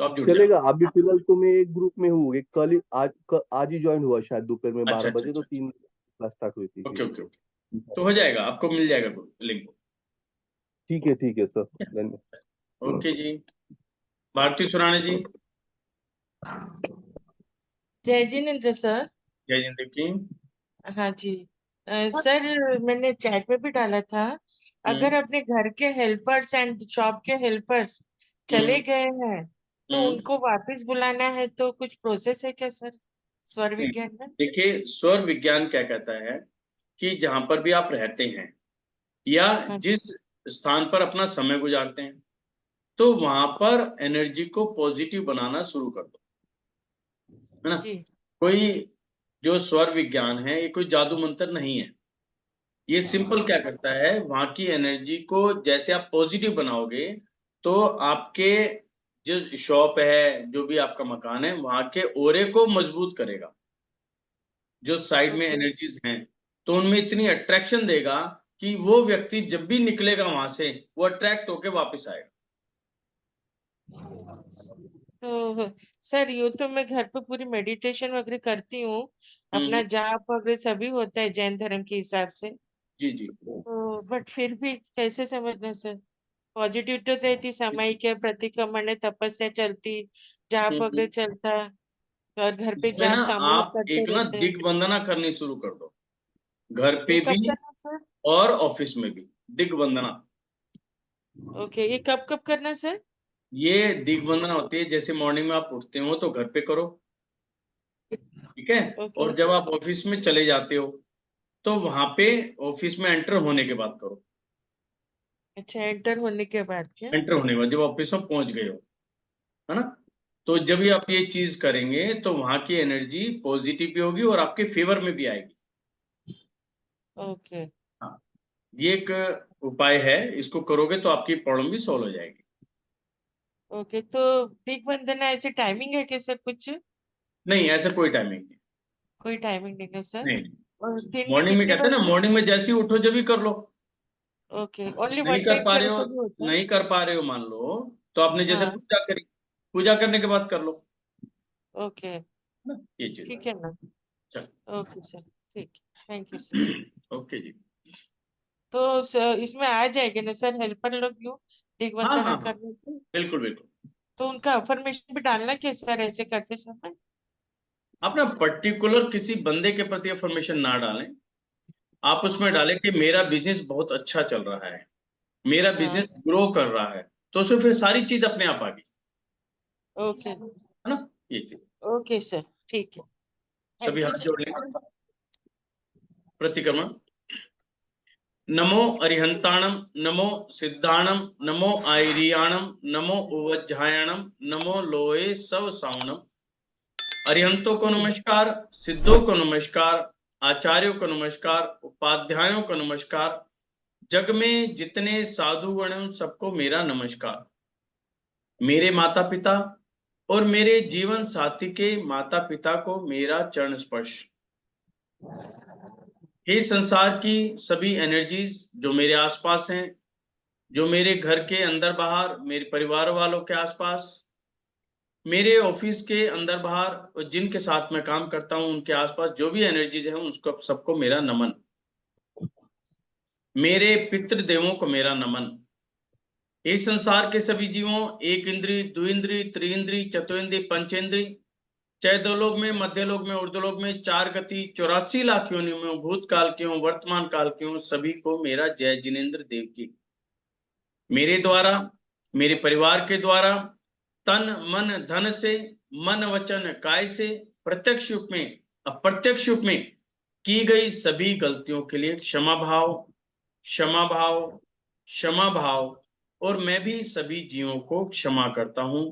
तो आप जुड़ जाओ। चलेगा। अभी फिलहाल तो मैं एक ग्रुप में हूँ, एक कल ही आज ही ज्वाइन हुआ, शायद दोपहर में अच्छा 12 अच्छा बजे, तो अच्छा, 3 क्लास स्टार्ट हुई थी। ओके ओके ओके, तो हो जाएगा, आपको मिल जाएगा लिंक। ठीक है सर, धन्यवाद। ओके जी। भारती सुराणे जी। जय जिनेन्द्र सर। जय जिंद की। हाँ जी। सर मैंने चैट में भी डाला था, अगर अपने घर के हेल्पर्स एंड शॉप के हेल्पर्स चले गए हैं तो उनको वापस बुलाना है, तो कुछ प्रोसेस है क्या सर स्वर विज्ञान में? देखिए, स्वर विज्ञान क्या कहता है कि जहां पर भी आप रहते हैं या हाँ जिस स्थान पर अपना समय गुजारते हैं, तो वहां पर एनर्जी को पॉजिटिव बनाना शुरू कर दो, है ना। जी। कोई जो स्वर विज्ञान है, ये कोई जादू मंत्र नहीं है। ये सिंपल क्या करता है, वहां की एनर्जी को जैसे आप पॉजिटिव बनाओगे, तो आपके जो शॉप है, जो भी आपका मकान है, वहां के ओरे को मजबूत करेगा। जो साइड में ओके। एनर्जीज हैं, तो उनमें इतनी अट्रैक्शन देगा कि वो व्यक्ति जब भी निकलेगा वहां से, वो अट्रैक्ट होके वापस आएगा। तो सर यूँ तो मैं घर पे पूरी मेडिटेशन वगैरह करती हूँ, अपना हम्म, जाप वगैरह सभी होता है जैन धर्म के हिसाब से, जी जी। तो बट फिर भी कैसे समझना सर? पॉजिटिव तो रहती, सामायिक है, प्रतिक्रमण तपस्या चलती, जाप वगैरह हम्म। चलता, और घर पे इसमें जाप ना सामूहिक आप करते एक ना रहते हैं। दिग्वंदना करनी शुरू कर दो, घर ये पे कब भी करना सर? और ऑफिस में भी। दिग्वंदना, ओके, ये कब कब करना सर? ये दिग्वंदना होती है, जैसे मॉर्निंग में आप उठते हो तो घर पे करो, ठीक है, ओके। और जब आप ऑफिस में चले जाते हो तो वहां पे ऑफिस में एंटर होने के बाद करो। अच्छा, एंटर होने के बाद क्या? एंटर होने के बाद जब ऑफिस में पहुंच गए हो, है ना, तो जब भी आप ये चीज करेंगे तो वहां की एनर्जी पॉजिटिव भी होगी और आपके फेवर में भी आएगी। ओके। हाँ, ये एक उपाय है, इसको करोगे तो आपकी प्रॉब्लम भी सॉल्व हो जाएगी। ओके, तो दिग्बंधना ऐसे टाइमिंग है क्या सर कुछ? नहीं, ऐसा कोई टाइमिंग नहीं। कोई टाइमिंग नहीं है सर? नहीं, और दिन में मॉर्निंग में कितने कहते हैं ना, बार? मॉर्निंग में जैसे ही उठो जब ही कर लो। ओके, ओनली नहीं वन कर टाइम पा रहे करो हो, तो भी होता है? नहीं कर पा रहे हो मान लो, तो आपने जैसे हाँ। पूजा करी, पूजा करने के बाद कर लो। ओके, ना, ये चीज ठीक है ना? चल। ओके सर, ठीक, थैंक यू सर। ओके जी। तो सर इसमें आ जाएंगे ना सर हेल्पर लोग यूँ हाँ दिग्बंधना हाँ हाँ, करने से? बिल्कुल बिल्कुल। तो उनका अफर्मेशन भी डालना क्या सर ऐसे करते समय? आप ना पर्टिकुलर किसी बंदे के प्रति अफर्मेशन ना डालें, आप उसमें डालें कि मेरा बिजनेस बहुत अच्छा चल रहा है, मेरा हाँ। बिजनेस ग्रो कर रहा है, तो उसमें फिर सारी चीज अपने आप आ गई, ओके। है ना, ये चीज। ओके सर, ठीक है, सभी थैंक यू हाथ जोड़ लें, सर। प्रतिक्रमण। नमो अरिहंताणम, नमो सिद्धाणम, नमो आयरियाणम, नमो उवज्जायणम, नमो लोए सव सावणम। अरिहंतों को नमस्कार, सिद्धों को नमस्कार, आचार्यों को नमस्कार, उपाध्यायों को नमस्कार, जग में जितने साधु गण हैं उन सबको मेरा नमस्कार। मेरे माता पिता और मेरे जीवन साथी के माता पिता को मेरा चरण स्पर्श। हे संसार की सभी एनर्जीज जो मेरे आसपास हैं, जो मेरे घर के अंदर बाहर, मेरे परिवार वालों के आसपास, मेरे ऑफिस के अंदर बाहर, और जिनके साथ मैं काम करता हूं उनके आसपास जो भी एनर्जीज हैं उसको सबको मेरा नमन। मेरे पितृदेवों को मेरा नमन। इस संसार के सभी जीवों, एक इंद्री, द्विइंद्री, त्रिइंद्री, चतुर्इंद्री, पंचेंद्री, चाहे दो लोग में, मध्य लोग में, ऊर्ध्वलोक में, 4 गति, 84 लाख योनियों में, भूतकाल के हों, वर्तमान काल के हों, सभी को मेरा जय जिनेन्द्र देव की। मेरे द्वारा, मेरे परिवार के द्वारा, तन मन धन से, मन वचन काय से, प्रत्यक्ष रूप में, अप्रत्यक्ष रूप में की गई सभी गलतियों के लिए क्षमा भाव, क्षमा भाव, क्षमा भाव, और मैं भी सभी जीवों को क्षमा करता हूं।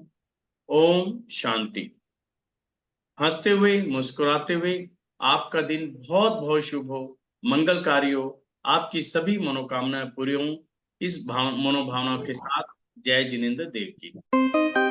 ओम शांति। हंसते हुए, मुस्कुराते हुए, आपका दिन बहुत बहुत शुभ हो, मंगलकारी हो, आपकी सभी मनोकामनाएं पूरी हों, इस मनोभावना के साथ जय जिनेन्द्र देव की।